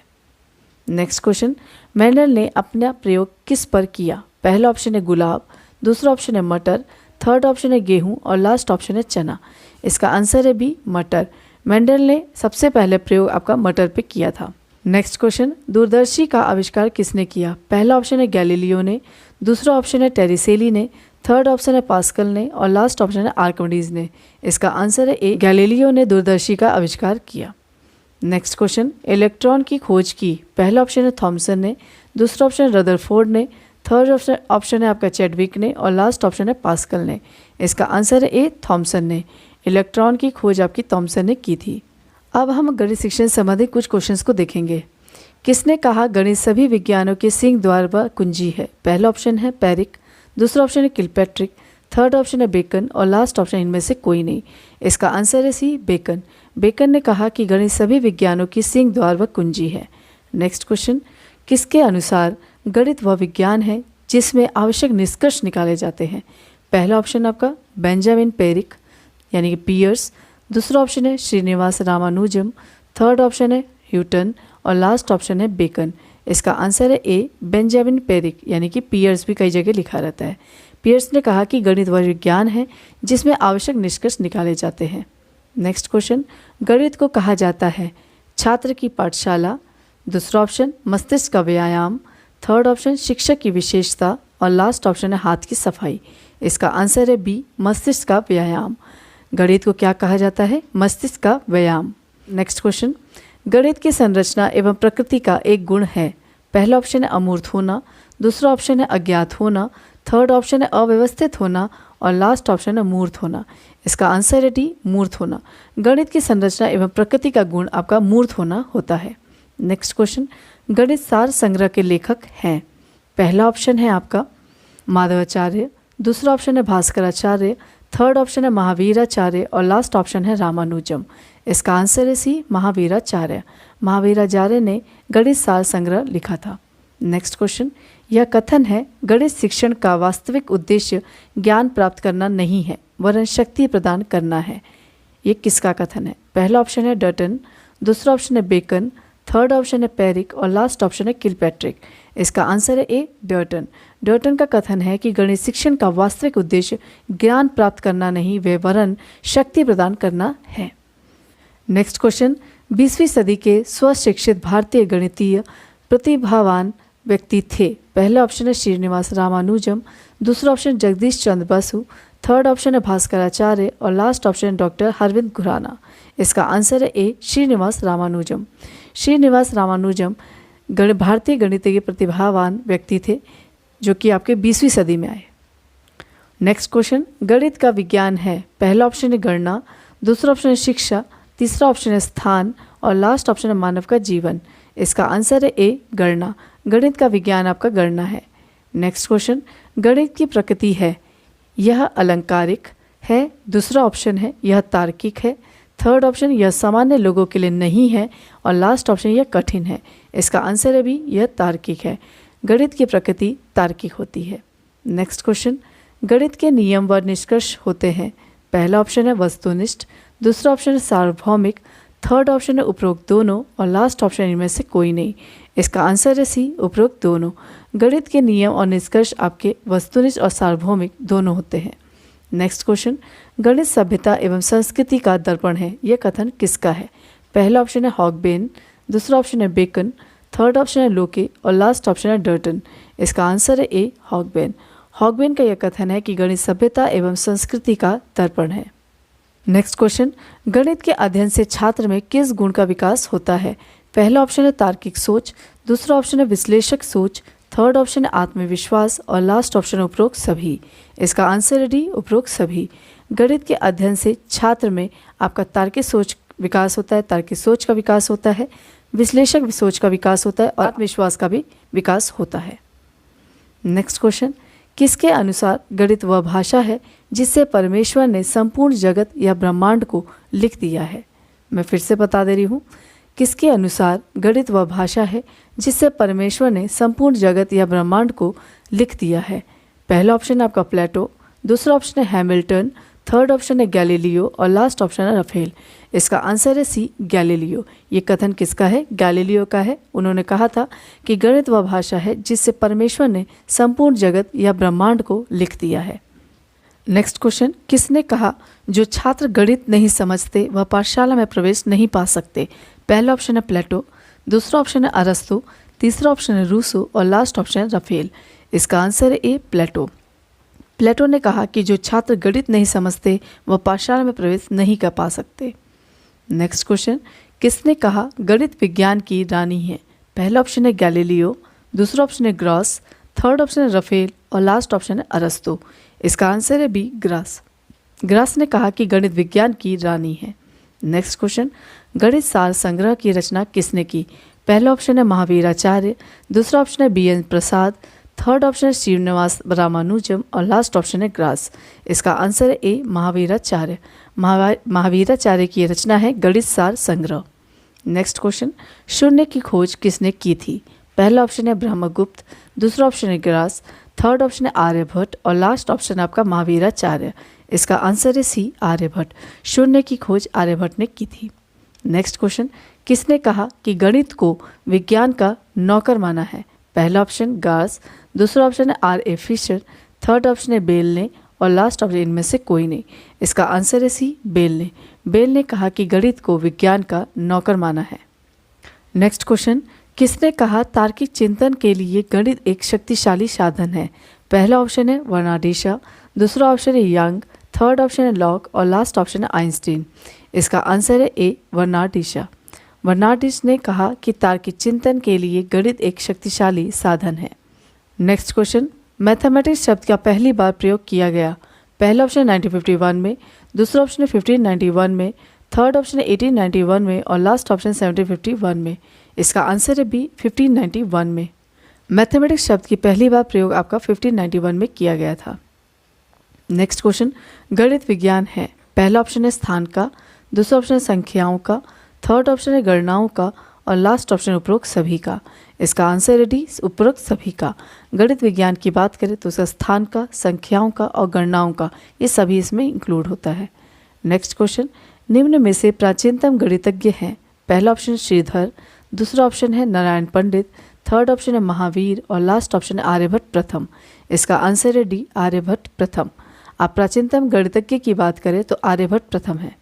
नेक्स्ट क्वेश्चन, मेंडल ने अपना प्रयोग किस पर किया? पहला ऑप्शन है गुलाब, दूसरा ऑप्शन है मटर, थर्ड ऑप्शन है गेहूं और लास्ट ऑप्शन है चना। इसका आंसर है बी, मटर। मेंडल ने सबसे पहले प्रयोग आपका मटर पे किया था। नेक्स्ट क्वेश्चन, दूरदर्शी का आविष्कार किसने किया? पहला ऑप्शन है गैलीलियो ने, दूसरा ऑप्शन है टेरिसेली ने, थर्ड ऑप्शन है पास्कल ने और लास्ट ऑप्शन है आर्किमिडीज ने। इसका आंसर है ए, गैलीलियो ने दूरदर्शी का आविष्कार किया। नेक्स्ट क्वेश्चन, इलेक्ट्रॉन की खोज की। पहला ऑप्शन है थॉमसन ने, दूसरा ऑप्शन है रदरफोर्ड ने, थर्ड ऑप्शन है आपका चैडविक ने और लास्ट ऑप्शन है पास्कल ने। इसका आंसर है ए, थॉमसन ने। इलेक्ट्रॉन की खोज आपकी थॉमसन ने की थी। अब हम गणित शिक्षण संबंधी कुछ क्वेश्चंस को देखेंगे। किसने कहा गणित सभी विज्ञानों के सिंह द्वार व कुंजी है? पहला ऑप्शन है पेरिक, दूसरा ऑप्शन है किलपैट्रिक, थर्ड ऑप्शन है बेकन और लास्ट ऑप्शन इनमें से कोई नहीं। इसका आंसर है सी, बेकन। बेकन ने कहा कि गणित सभी विज्ञानों की सिंह द्वार व कुंजी है। नेक्स्ट क्वेश्चन, किसके अनुसार गणित वह विज्ञान है जिसमें आवश्यक निष्कर्ष निकाले जाते हैं? पहला ऑप्शन आपका बेंजामिन पेरिक यानी कि पियर्स, दूसरा ऑप्शन है श्रीनिवास रामानुजम, थर्ड ऑप्शन है न्यूटन और लास्ट ऑप्शन है बेकन। इसका आंसर है ए, बेंजामिन पेरिक यानी कि पियर्स भी कई जगह लिखा रहता है। पियर्स ने कहा कि गणित वह विज्ञान है जिसमें आवश्यक निष्कर्ष निकाले जाते हैं। नेक्स्ट क्वेश्चन, गणित को कहा जाता है छात्र की पाठशाला, दूसरा ऑप्शन मस्तिष्क का व्यायाम, थर्ड ऑप्शन शिक्षक की विशेषता और लास्ट ऑप्शन है हाथ की सफाई। इसका आंसर है बी, मस्तिष्क का व्यायाम। गणित को क्या कहा जाता है? मस्तिष्क का व्यायाम। नेक्स्ट क्वेश्चन, गणित की संरचना एवं प्रकृति का एक गुण है। पहला ऑप्शन है अमूर्त होना, दूसरा ऑप्शन है अज्ञात होना, थर्ड ऑप्शन है अव्यवस्थित होना और लास्ट ऑप्शन है मूर्त होना। इसका आंसर है डी, मूर्त होना। गणित की संरचना एवं प्रकृति का गुण आपका मूर्त होना होता है। नेक्स्ट क्वेश्चन, गणित सार संग्रह के लेखक हैं। पहला ऑप्शन है आपका माधवाचार्य, दूसरा ऑप्शन है भास्कराचार्य, थर्ड ऑप्शन है महावीराचार्य और लास्ट ऑप्शन है रामानुजम। इसका आंसर है सी, महावीराचार्य। महावीराचार्य ने गणित सार संग्रह लिखा था। नेक्स्ट क्वेश्चन, यह कथन है गणित शिक्षण का वास्तविक उद्देश्य ज्ञान प्राप्त करना नहीं है वरन शक्ति प्रदान करना है। ये किसका कथन है? पहला ऑप्शन है डर्टन, दूसरा ऑप्शन है बेकन, थर्ड ऑप्शन है पेरिक और लास्ट ऑप्शन है किलपैट्रिक। इसका आंसर है ए, डर्टन। डर्टन का कथन है कि गणित शिक्षण का वास्तविक उद्देश्य ज्ञान प्राप्त करना नहीं वरन शक्ति प्रदान करना है। नेक्स्ट क्वेश्चन, 20वीं सदी के स्वशिक्षित भारतीय गणितीय प्रतिभावान व्यक्ति थे। पहला ऑप्शन है श्रीनिवास रामानुजम, दूसरा option Jagdish Chandra Basu, third option है भास्कराचार्य और last option doctor Harvind Khurana. इसका आंसर है ए, श्रीनिवास रामानुजम। श्रीनिवास रामानुजम भारतीय गणितीय प्रतिभावान व्यक्ति थे जो कि आपके 20वीं सदी में आए। नेक्स्ट क्वेश्चन, गणित का विज्ञान है। पहला ऑप्शन है गणना, दूसरा ऑप्शन है शिक्षा, तीसरा ऑप्शन है स्थान और लास्ट ऑप्शन है मानव का जीवन। इसका आंसर है ए, गणना। गणित का विज्ञान आपका गणना है। नेक्स्ट क्वेश्चन, गणित की प्रकृति है। यह अलंकारिक है, दूसरा ऑप्शन है यह तार्किक है, थर्ड ऑप्शन यह सामान्य लोगों के लिए नहीं है और लास्ट ऑप्शन यह कठिन है। इसका आंसर है भी, यह तार्किक है। गणित की प्रकृति तार्किक होती है। नेक्स्ट क्वेश्चन, गणित के नियम व निष्कर्ष होते हैं। पहला ऑप्शन है वस्तुनिष्ठ, दूसरा ऑप्शन है सार्वभौमिक, थर्ड ऑप्शन है उपरोक्त दोनों और लास्ट ऑप्शन इनमें से कोई नहीं। इसका आंसर है सी, उपरोक्त दोनों। गणित के नियम और निष्कर्ष आपके वस्तुनिष्ठ और सार्वभौमिक दोनों होते हैं। नेक्स्ट क्वेश्चन, गणित सभ्यता एवं संस्कृति का दर्पण है। यह कथन किसका है? पहला ऑप्शन है हॉगबेन, दूसरा ऑप्शन है बेकन, थर्ड ऑप्शन है लोके और लास्ट ऑप्शन है डर्टन। इसका आंसर है ए, हॉगबेन। हॉगबेन का यह कथन है कि गणित सभ्यता एवं संस्कृति का दर्पण है। नेक्स्ट क्वेश्चन, गणित के अध्ययन से छात्र में किस गुण का विकास होता है? पहला ऑप्शन है तार्किक सोच, दूसरा ऑप्शन है विश्लेषक सोच, थर्ड ऑप्शन है आत्मविश्वास और लास्ट ऑप्शन है उपरोक्त सभी। इसका आंसर है डी, उपरोक्त सभी। गणित के अध्ययन से छात्र में आपका तार्किक सोच विकास होता है, तार्किक सोच का विकास होता है, विश्लेषक सोच का विकास होता है और आत्मविश्वास का भी विकास होता है। नेक्स्ट क्वेश्चन, किसके अनुसार गणित वह भाषा है जिससे परमेश्वर ने संपूर्ण जगत या ब्रह्मांड को लिख दिया है? मैं फिर से बता दे रही हूँ, किसके अनुसार गणित वह भाषा है जिससे परमेश्वर ने संपूर्ण जगत या ब्रह्मांड को लिख दिया है? पहला ऑप्शन है आपका प्लेटो, दूसरा ऑप्शन है हैमिल्टन, थर्ड ऑप्शन है गैलीलियो और लास्ट ऑप्शन है राफेल। इसका आंसर है सी, गैलीलियो। ये कथन किसका है? गैलीलियो का है। उन्होंने कहा था कि गणित वह भाषा है जिससे परमेश्वर ने संपूर्ण जगत या ब्रह्मांड को लिख दिया है। नेक्स्ट क्वेश्चन, किसने कहा जो छात्र गणित नहीं समझते वह पाठशाला में प्रवेश नहीं पा सकते? पहला ऑप्शन है प्लेटो, दूसरा ऑप्शन है अरस्तु, तीसरा ऑप्शन है रूसो और लास्ट ऑप्शन है राफेल। इसका आंसर है ए प्लेटो। प्लेटो ने कहा कि जो छात्र गणित नहीं समझते वह पाठशाला में प्रवेश नहीं कर पा सकते। नेक्स्ट क्वेश्चन, किसने कहा गणित विज्ञान की रानी है? पहला ऑप्शन है गैलीलियो, दूसरा ऑप्शन है ग्रॉस, थर्ड ऑप्शन है रफेल और लास्ट ऑप्शन है अरस्तु। इसका आंसर है बी ग्रास। ग्रास ने कहा कि गणित विज्ञान की रानी है। नेक्स्ट क्वेश्चन, गणित सार संग्रह की रचना किसने की? पहला ऑप्शन है महावीराचार्य, दूसरा ऑप्शन है BN प्रसाद, थर्ड ऑप्शन है श्रीनिवास रामानुजम और लास्ट ऑप्शन है ग्रास। इसका आंसर है ए महावीराचार्य। महावीराचार्य की रचना है गणित सार संग्रह। नेक्स्ट क्वेश्चन, शून्य की खोज किसने की थी? पहला ऑप्शन है ब्रह्मगुप्त, दूसरा ऑप्शन है ग्रास, थर्ड ऑप्शन है आर्यभट्ट और लास्ट ऑप्शन है आपका महावीराचार्य। इसका आंसर है सी आर्यभट्ट। शून्य की खोज आर्यभट्ट ने की थी। नेक्स्ट क्वेश्चन, किसने कहा कि गणित को विज्ञान का नौकर माना है? पहला ऑप्शन गार्स, दूसरा ऑप्शन है R.A. फिशर, थर्ड ऑप्शन है बेल ने और लास्ट ऑप्शन इनमें से कोई नहीं। इसका आंसर है सी बेल ने। बेल ने कहा कि गणित को विज्ञान का नौकर माना है। नेक्स्ट क्वेश्चन, किसने कहा तार्किक चिंतन के लिए गणित एक शक्तिशाली साधन है? पहला ऑप्शन है वर्नार्डिशा, दूसरा ऑप्शन है यंग, थर्ड ऑप्शन है लॉक और लास्ट ऑप्शन है आइंस्टीन। इसका आंसर है ए वर्नार्डिशा। वर्नार्डिस ने कहा कि तार्किक चिंतन के लिए गणित एक शक्तिशाली साधन है। नेक्स्ट क्वेश्चन, मैथमेटिक्स शब्द का पहली बार प्रयोग किया गया? पहला ऑप्शन 1951 में, दूसरा ऑप्शन है 1591 में, थर्ड ऑप्शन है 1891 में और लास्ट ऑप्शन 1751 में। इसका आंसर है बी 1591 में। मैथमेटिक्स शब्द की पहली बार प्रयोग आपका 1591 में किया गया था। नेक्स्ट क्वेश्चन, गणित विज्ञान है? पहला ऑप्शन है स्थान का, दूसरा ऑप्शन है संख्याओं का, थर्ड ऑप्शन है गणनाओं का और लास्ट ऑप्शन उपरोक्त सभी का। इसका आंसर है डी उपरोक्त सभी का। गणित विज्ञान की बात करें तो उसका स्थान का, संख्याओं का और गणनाओं का ये सभी इसमें इंक्लूड होता है। नेक्स्ट क्वेश्चन, निम्न में से प्राचीनतम गणितज्ञ हैं? पहला ऑप्शन श्रीधर, दूसरा ऑप्शन है नारायण पंडित, थर्ड ऑप्शन है महावीर और लास्ट ऑप्शन है आर्यभट्ट प्रथम। इसका आंसर है डी आर्यभट्ट प्रथम। आप प्राचीनतम गणितज्ञ की बात करें तो आर्यभट्ट प्रथम है।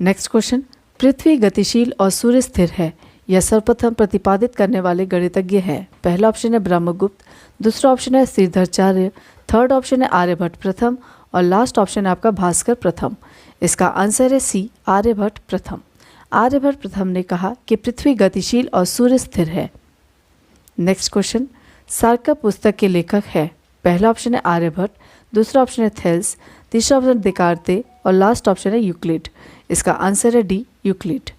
नेक्स्ट क्वेश्चन, पृथ्वी गतिशील और सूर्य स्थिर है यह सर्वप्रथम प्रतिपादित करने वाले गणितज्ञ हैं? पहला ऑप्शन है ब्रह्मगुप्त, दूसरा ऑप्शन है श्रीधराचार्य, थर्ड ऑप्शन है आर्यभट्ट प्रथम और लास्ट ऑप्शन है आपका भास्कर प्रथम। इसका आंसर है सी आर्यभट्ट प्रथम। आर्यभट्ट प्रथम ने कहा कि पृथ्वी गतिशील और सूर्य स्थिर है। नेक्स्ट क्वेश्चन, सार्कप पुस्तक के लेखक है? पहला ऑप्शन है आर्यभट्ट, दूसरा ऑप्शन है थेल्स, तीसरा ऑप्शन देकार्ते और लास्ट ऑप्शन है यूक्लिड। इसका आंसर है डी यूक्लिड।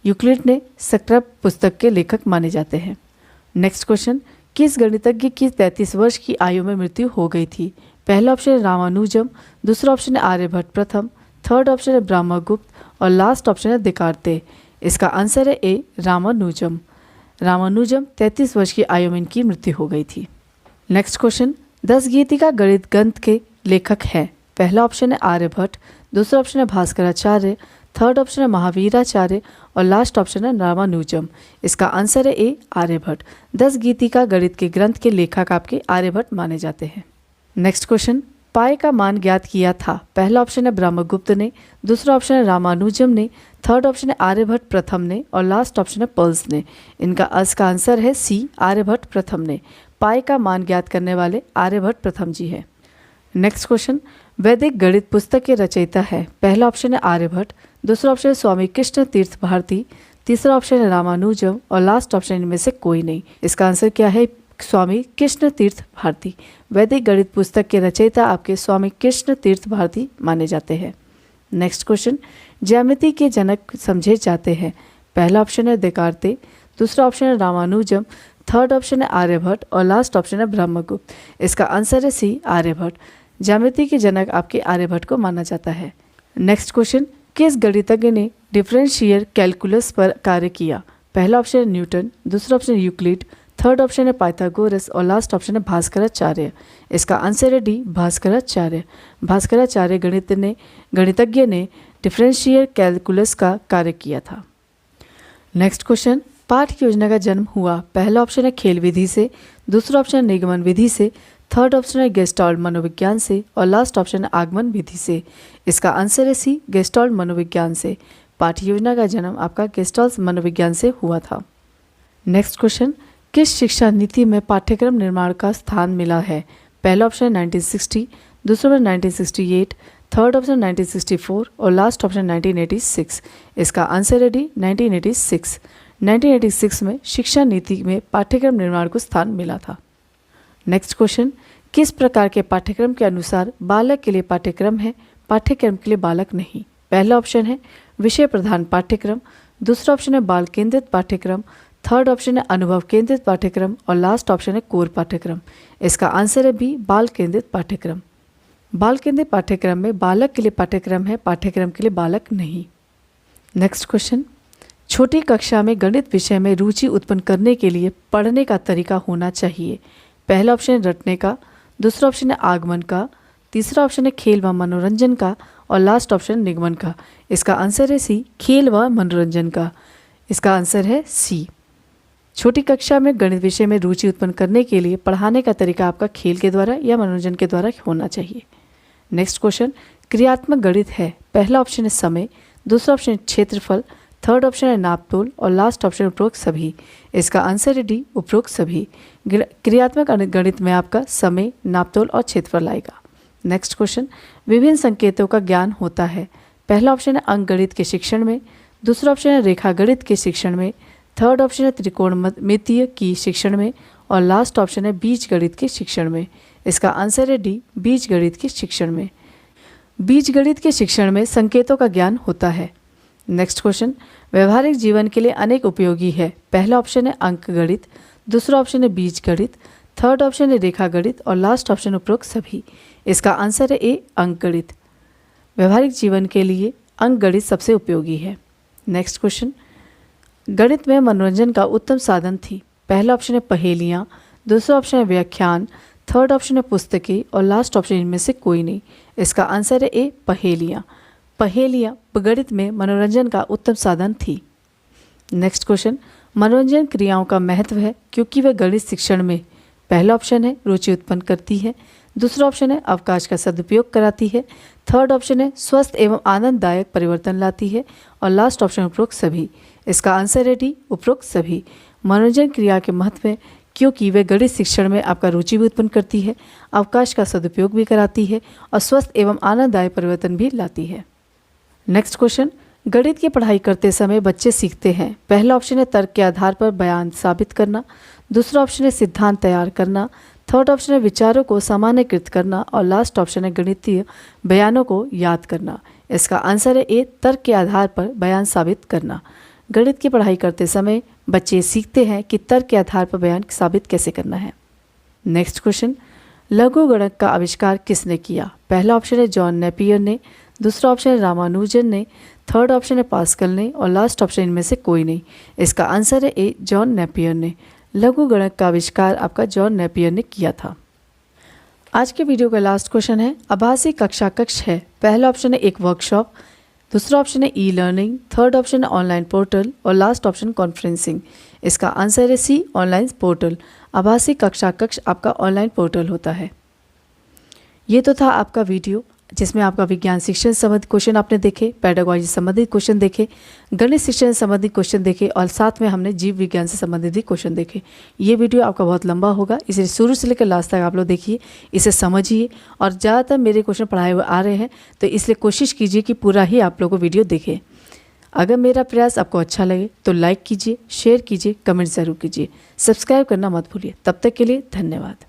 यूक्लिड ने सार्कप पुस्तक के लेखक माने जाते हैं। नेक्स्ट क्वेश्चन, किस गणितज्ञ की 33 वर्ष की आयु में मृत्यु हो गई थी? पहला ऑप्शन है रामानुजम, दूसरा ऑप्शन है आर्यभट्ट प्रथम, थर्ड ऑप्शन है ब्रह्मगुप्त और लास्ट ऑप्शन है देकार्ते। इसका आंसर है ए रामानुजम। रामानुजम 33 वर्ष की आयु में इनकी मृत्यु हो गई थी। नेक्स्ट क्वेश्चन, 10 गीतिका गणित ग्रंथ के लेखक हैं? पहला ऑप्शन है आर्यभट्ट, दूसरा ऑप्शन है भास्कराचार्य, थर्ड ऑप्शन है महावीराचार्य और लास्ट ऑप्शन है रामानुजम। इसका आंसर है ए आर्यभट्ट। 10 गीतिका गणित के ग्रंथ के लेखक आपके आर्यभट्ट माने जाते हैं। नेक्स्ट क्वेश्चन, पाई का मान ज्ञात किया था? पहला ऑप्शन है ब्रह्मगुप्त ने, दूसरा ऑप्शन है रामानुजम ने, थर्ड ऑप्शन है आर्यभट्ट प्रथम ने और लास्ट ऑप्शन है पर्ल्स ने। इनका इसका आंसर है सी आर्यभट्ट प्रथम ने। पाई का मान ज्ञात करने वाले आर्यभट्ट प्रथम जी है। नेक्स्ट क्वेश्चन, वैदिक गणित पुस्तक के रचयिता है? पहला ऑप्शन है आर्यभट्ट, दूसरा ऑप्शन है स्वामी कृष्ण तीर्थ भारती, तीसरा ऑप्शन है रामानुजम और लास्ट ऑप्शन इनमें से कोई नहीं। इसका आंसर क्या है? स्वामी कृष्ण तीर्थ भारती। वैदिक गणित पुस्तक के रचयिता आपके स्वामी कृष्ण तीर्थ भारती माने जाते हैं। नेक्स्ट क्वेश्चन, ज्यामिति के जनक समझे जाते हैं? पहला ऑप्शन है देकार्ते, दूसरा ऑप्शन है रामानुजम, थर्ड ऑप्शन है आर्यभट्ट और लास्ट ऑप्शन है ब्रह्मगुप्त। इसका आंसर है सी आर्यभट्ट। ज्यामिति के जनक आपके आर्यभट्ट को माना जाता है। नेक्स्ट क्वेश्चन, किस गणितज्ञ ने डिफरेंशियल कैलकुलस पर कार्य किया? पहला ऑप्शन है न्यूटन, दूसरा ऑप्शन है यूक्लिड, थर्ड ऑप्शन है पाइथागोरस और लास्ट ऑप्शन है भास्कराचार्य। इसका आंसर है डी भास्कराचार्य। भास्कराचार्य गणितज्ञ ने डिफरेंशियल कैलकुलस का कार्य किया था। नेक्स्ट क्वेश्चन, पाठ योजना का जन्म हुआ? पहला ऑप्शन है खेल विधि से, दूसरा ऑप्शन है निगमन विधि से, थर्ड ऑप्शन है गेस्टाल्ट मनोविज्ञान से और लास्ट ऑप्शन है आगमन विधि से। इसका आंसर है सी गेस्टाल्ट मनोविज्ञान से। पाठ योजना का जन्म आपका गेस्टाल्ट मनोविज्ञान से हुआ था। नेक्स्ट क्वेश्चन, किस शिक्षा नीति में पाठ्यक्रम निर्माण का स्थान मिला है? पहला ऑप्शन 1960, दूसरा ऑप्शन 1968, थर्ड ऑप्शन 1964 और लास्ट ऑप्शन 1986। इसका आंसर है डी 1986। 1986 में शिक्षा नीति में पाठ्यक्रम निर्माण को स्थान मिला था। नेक्स्ट क्वेश्चन, किस प्रकार के पाठ्यक्रम के अनुसार बालक के लिए पाठ्यक्रम है, पाठ्यक्रम के लिए बालक नहीं? पहला ऑप्शन है विषय प्रधान पाठ्यक्रम, दूसरा ऑप्शन है बाल केंद्रित पाठ्यक्रम, थर्ड ऑप्शन है अनुभव केंद्रित पाठ्यक्रम और लास्ट ऑप्शन है कोर पाठ्यक्रम। इसका आंसर है बी बाल केंद्रित पाठ्यक्रम। बाल केंद्रित पाठ्यक्रम में बालक के लिए पाठ्यक्रम है, पाठ्यक्रम के लिए बालक नहीं। नेक्स्ट क्वेश्चन, छोटी कक्षा में गणित विषय में रुचि उत्पन्न करने के लिए पढ़ने का तरीका होना चाहिए। पहला ऑप्शन है रटने का, दूसरा ऑप्शन है आगमन का, तीसरा ऑप्शन है खेल व मनोरंजन का और लास्ट ऑप्शन निगमन का। इसका आंसर है सी खेल व मनोरंजन का। इसका आंसर है सी। छोटी कक्षा में गणित विषय में रुचि उत्पन्न करने के लिए पढ़ाने का तरीका आपका खेल के द्वारा या मनोरंजन के द्वारा होना चाहिए। नेक्स्ट क्वेश्चन, क्रियात्मक गणित है। पहला ऑप्शन है समय, दूसरा ऑप्शन है क्षेत्रफल, थर्ड ऑप्शन है नापतोल और लास्ट ऑप्शन उपरोक्त सभी। इसका आंसर है डी उपरोक्त सभी। क्रियात्मक गणित में आपका समय, नापतोल और क्षेत्रफल आएगा। नेक्स्ट क्वेश्चन, विभिन्न संकेतों का ज्ञान होता है। पहला ऑप्शन है अंक गणित के शिक्षण में, दूसरा ऑप्शन है रेखा गणित के शिक्षण में, थर्ड ऑप्शन है त्रिकोणमितीय की शिक्षण में और लास्ट ऑप्शन है बीज गणित के शिक्षण में। इसका आंसर है डी बीज गणित के शिक्षण में। बीज गणित के शिक्षण में संकेतों का ज्ञान होता है। नेक्स्ट क्वेश्चन, व्यवहारिक जीवन के लिए अनेक उपयोगी है। पहला ऑप्शन है अंक गणित, दूसरा ऑप्शन है बीज गणित, थर्ड ऑप्शन है रेखा गणित और लास्ट ऑप्शन उपरोक्त सभी। इसका आंसर है ए अंक गणित। व्यवहारिक जीवन के लिए अंक गणित सबसे उपयोगी है। नेक्स्ट क्वेश्चन, गणित में मनोरंजन का उत्तम साधन थी। पहला ऑप्शन है पहेलियाँ, दूसरा ऑप्शन है व्याख्यान, थर्ड ऑप्शन है पुस्तकें और लास्ट ऑप्शन इनमें से कोई नहीं। इसका आंसर है ए पहेलियाँ। पहेलियाँ गणित में मनोरंजन का उत्तम साधन थी। नेक्स्ट क्वेश्चन, मनोरंजन क्रियाओं का महत्व है क्योंकि वे गणित शिक्षण में पहला ऑप्शन है रुचि उत्पन्न करती है, दूसरा ऑप्शन है अवकाश का सदुपयोग कराती है, थर्ड ऑप्शन है स्वस्थ एवं आनंददायक परिवर्तन लाती है और लास्ट ऑप्शन उपरोक्त सभी। इसका आंसर है डी उपरोक्त सभी। मनोरंजन क्रिया के महत्व है क्योंकि वे गणित शिक्षण में आपका रुचि भी उत्पन्न करती है, अवकाश का सदुपयोग भी कराती है और स्वस्थ एवं आनंददायक परिवर्तन भी लाती है। नेक्स्ट क्वेश्चन, गणित की पढ़ाई करते समय बच्चे सीखते हैं। पहला ऑप्शन है तर्क के आधार पर बयान साबित करना, दूसरा ऑप्शन है सिद्धांत तैयार करना, थर्ड ऑप्शन है विचारों को सामान्यकृत करना और लास्ट ऑप्शन है गणितीय बयानों को याद करना। इसका आंसर है ए तर्क के आधार पर बयान साबित करना। गणित की पढ़ाई करते समय बच्चे सीखते हैं कि तर्क के आधार पर बयान साबित कैसे करना है। नेक्स्ट क्वेश्चन, लघु गणक का आविष्कार किसने किया? पहला ऑप्शन है जॉन नेपियर ने, दूसरा ऑप्शन है रामानुजन ने, थर्ड ऑप्शन है पास्कल ने और लास्ट ऑप्शन इनमें से कोई नहीं। इसका आंसर है ए जॉन नेपियर ने। लघु गणक का आविष्कार आपका जॉन नेपियर ने किया था। आज के वीडियो का लास्ट क्वेश्चन है आभासी कक्षा कक्ष है। पहला ऑप्शन है एक वर्कशॉप, दूसरा ऑप्शन है ई लर्निंग, थर्ड ऑप्शन है ऑनलाइन पोर्टल और लास्ट ऑप्शन कॉन्फ्रेंसिंग। इसका आंसर है सी ऑनलाइन पोर्टल। आभासी कक्षा कक्ष आपका ऑनलाइन पोर्टल होता है। ये तो था आपका वीडियो जिसमें आपका विज्ञान शिक्षण संबंधित क्वेश्चन आपने देखे, पेडागॉजी संबंधित क्वेश्चन देखे, गणित शिक्षण संबंधित क्वेश्चन देखे और साथ में हमने जीव विज्ञान से संबंधित भी क्वेश्चन देखे। ये वीडियो आपका बहुत लंबा होगा, इसे शुरू से लेकर लास्ट तक आप लोग देखिए, इसे समझिए और ज़्यादातर मेरे क्वेश्चन पढ़ाए हुए आ रहे हैं तो इसलिए कोशिश कीजिए कि पूरा ही आप लोगों को वीडियो देखें। अगर मेरा प्रयास आपको अच्छा लगे तो लाइक कीजिए, शेयर कीजिए, कमेंट ज़रूर कीजिए, सब्सक्राइब करना मत भूलिए। तब तक के लिए धन्यवाद।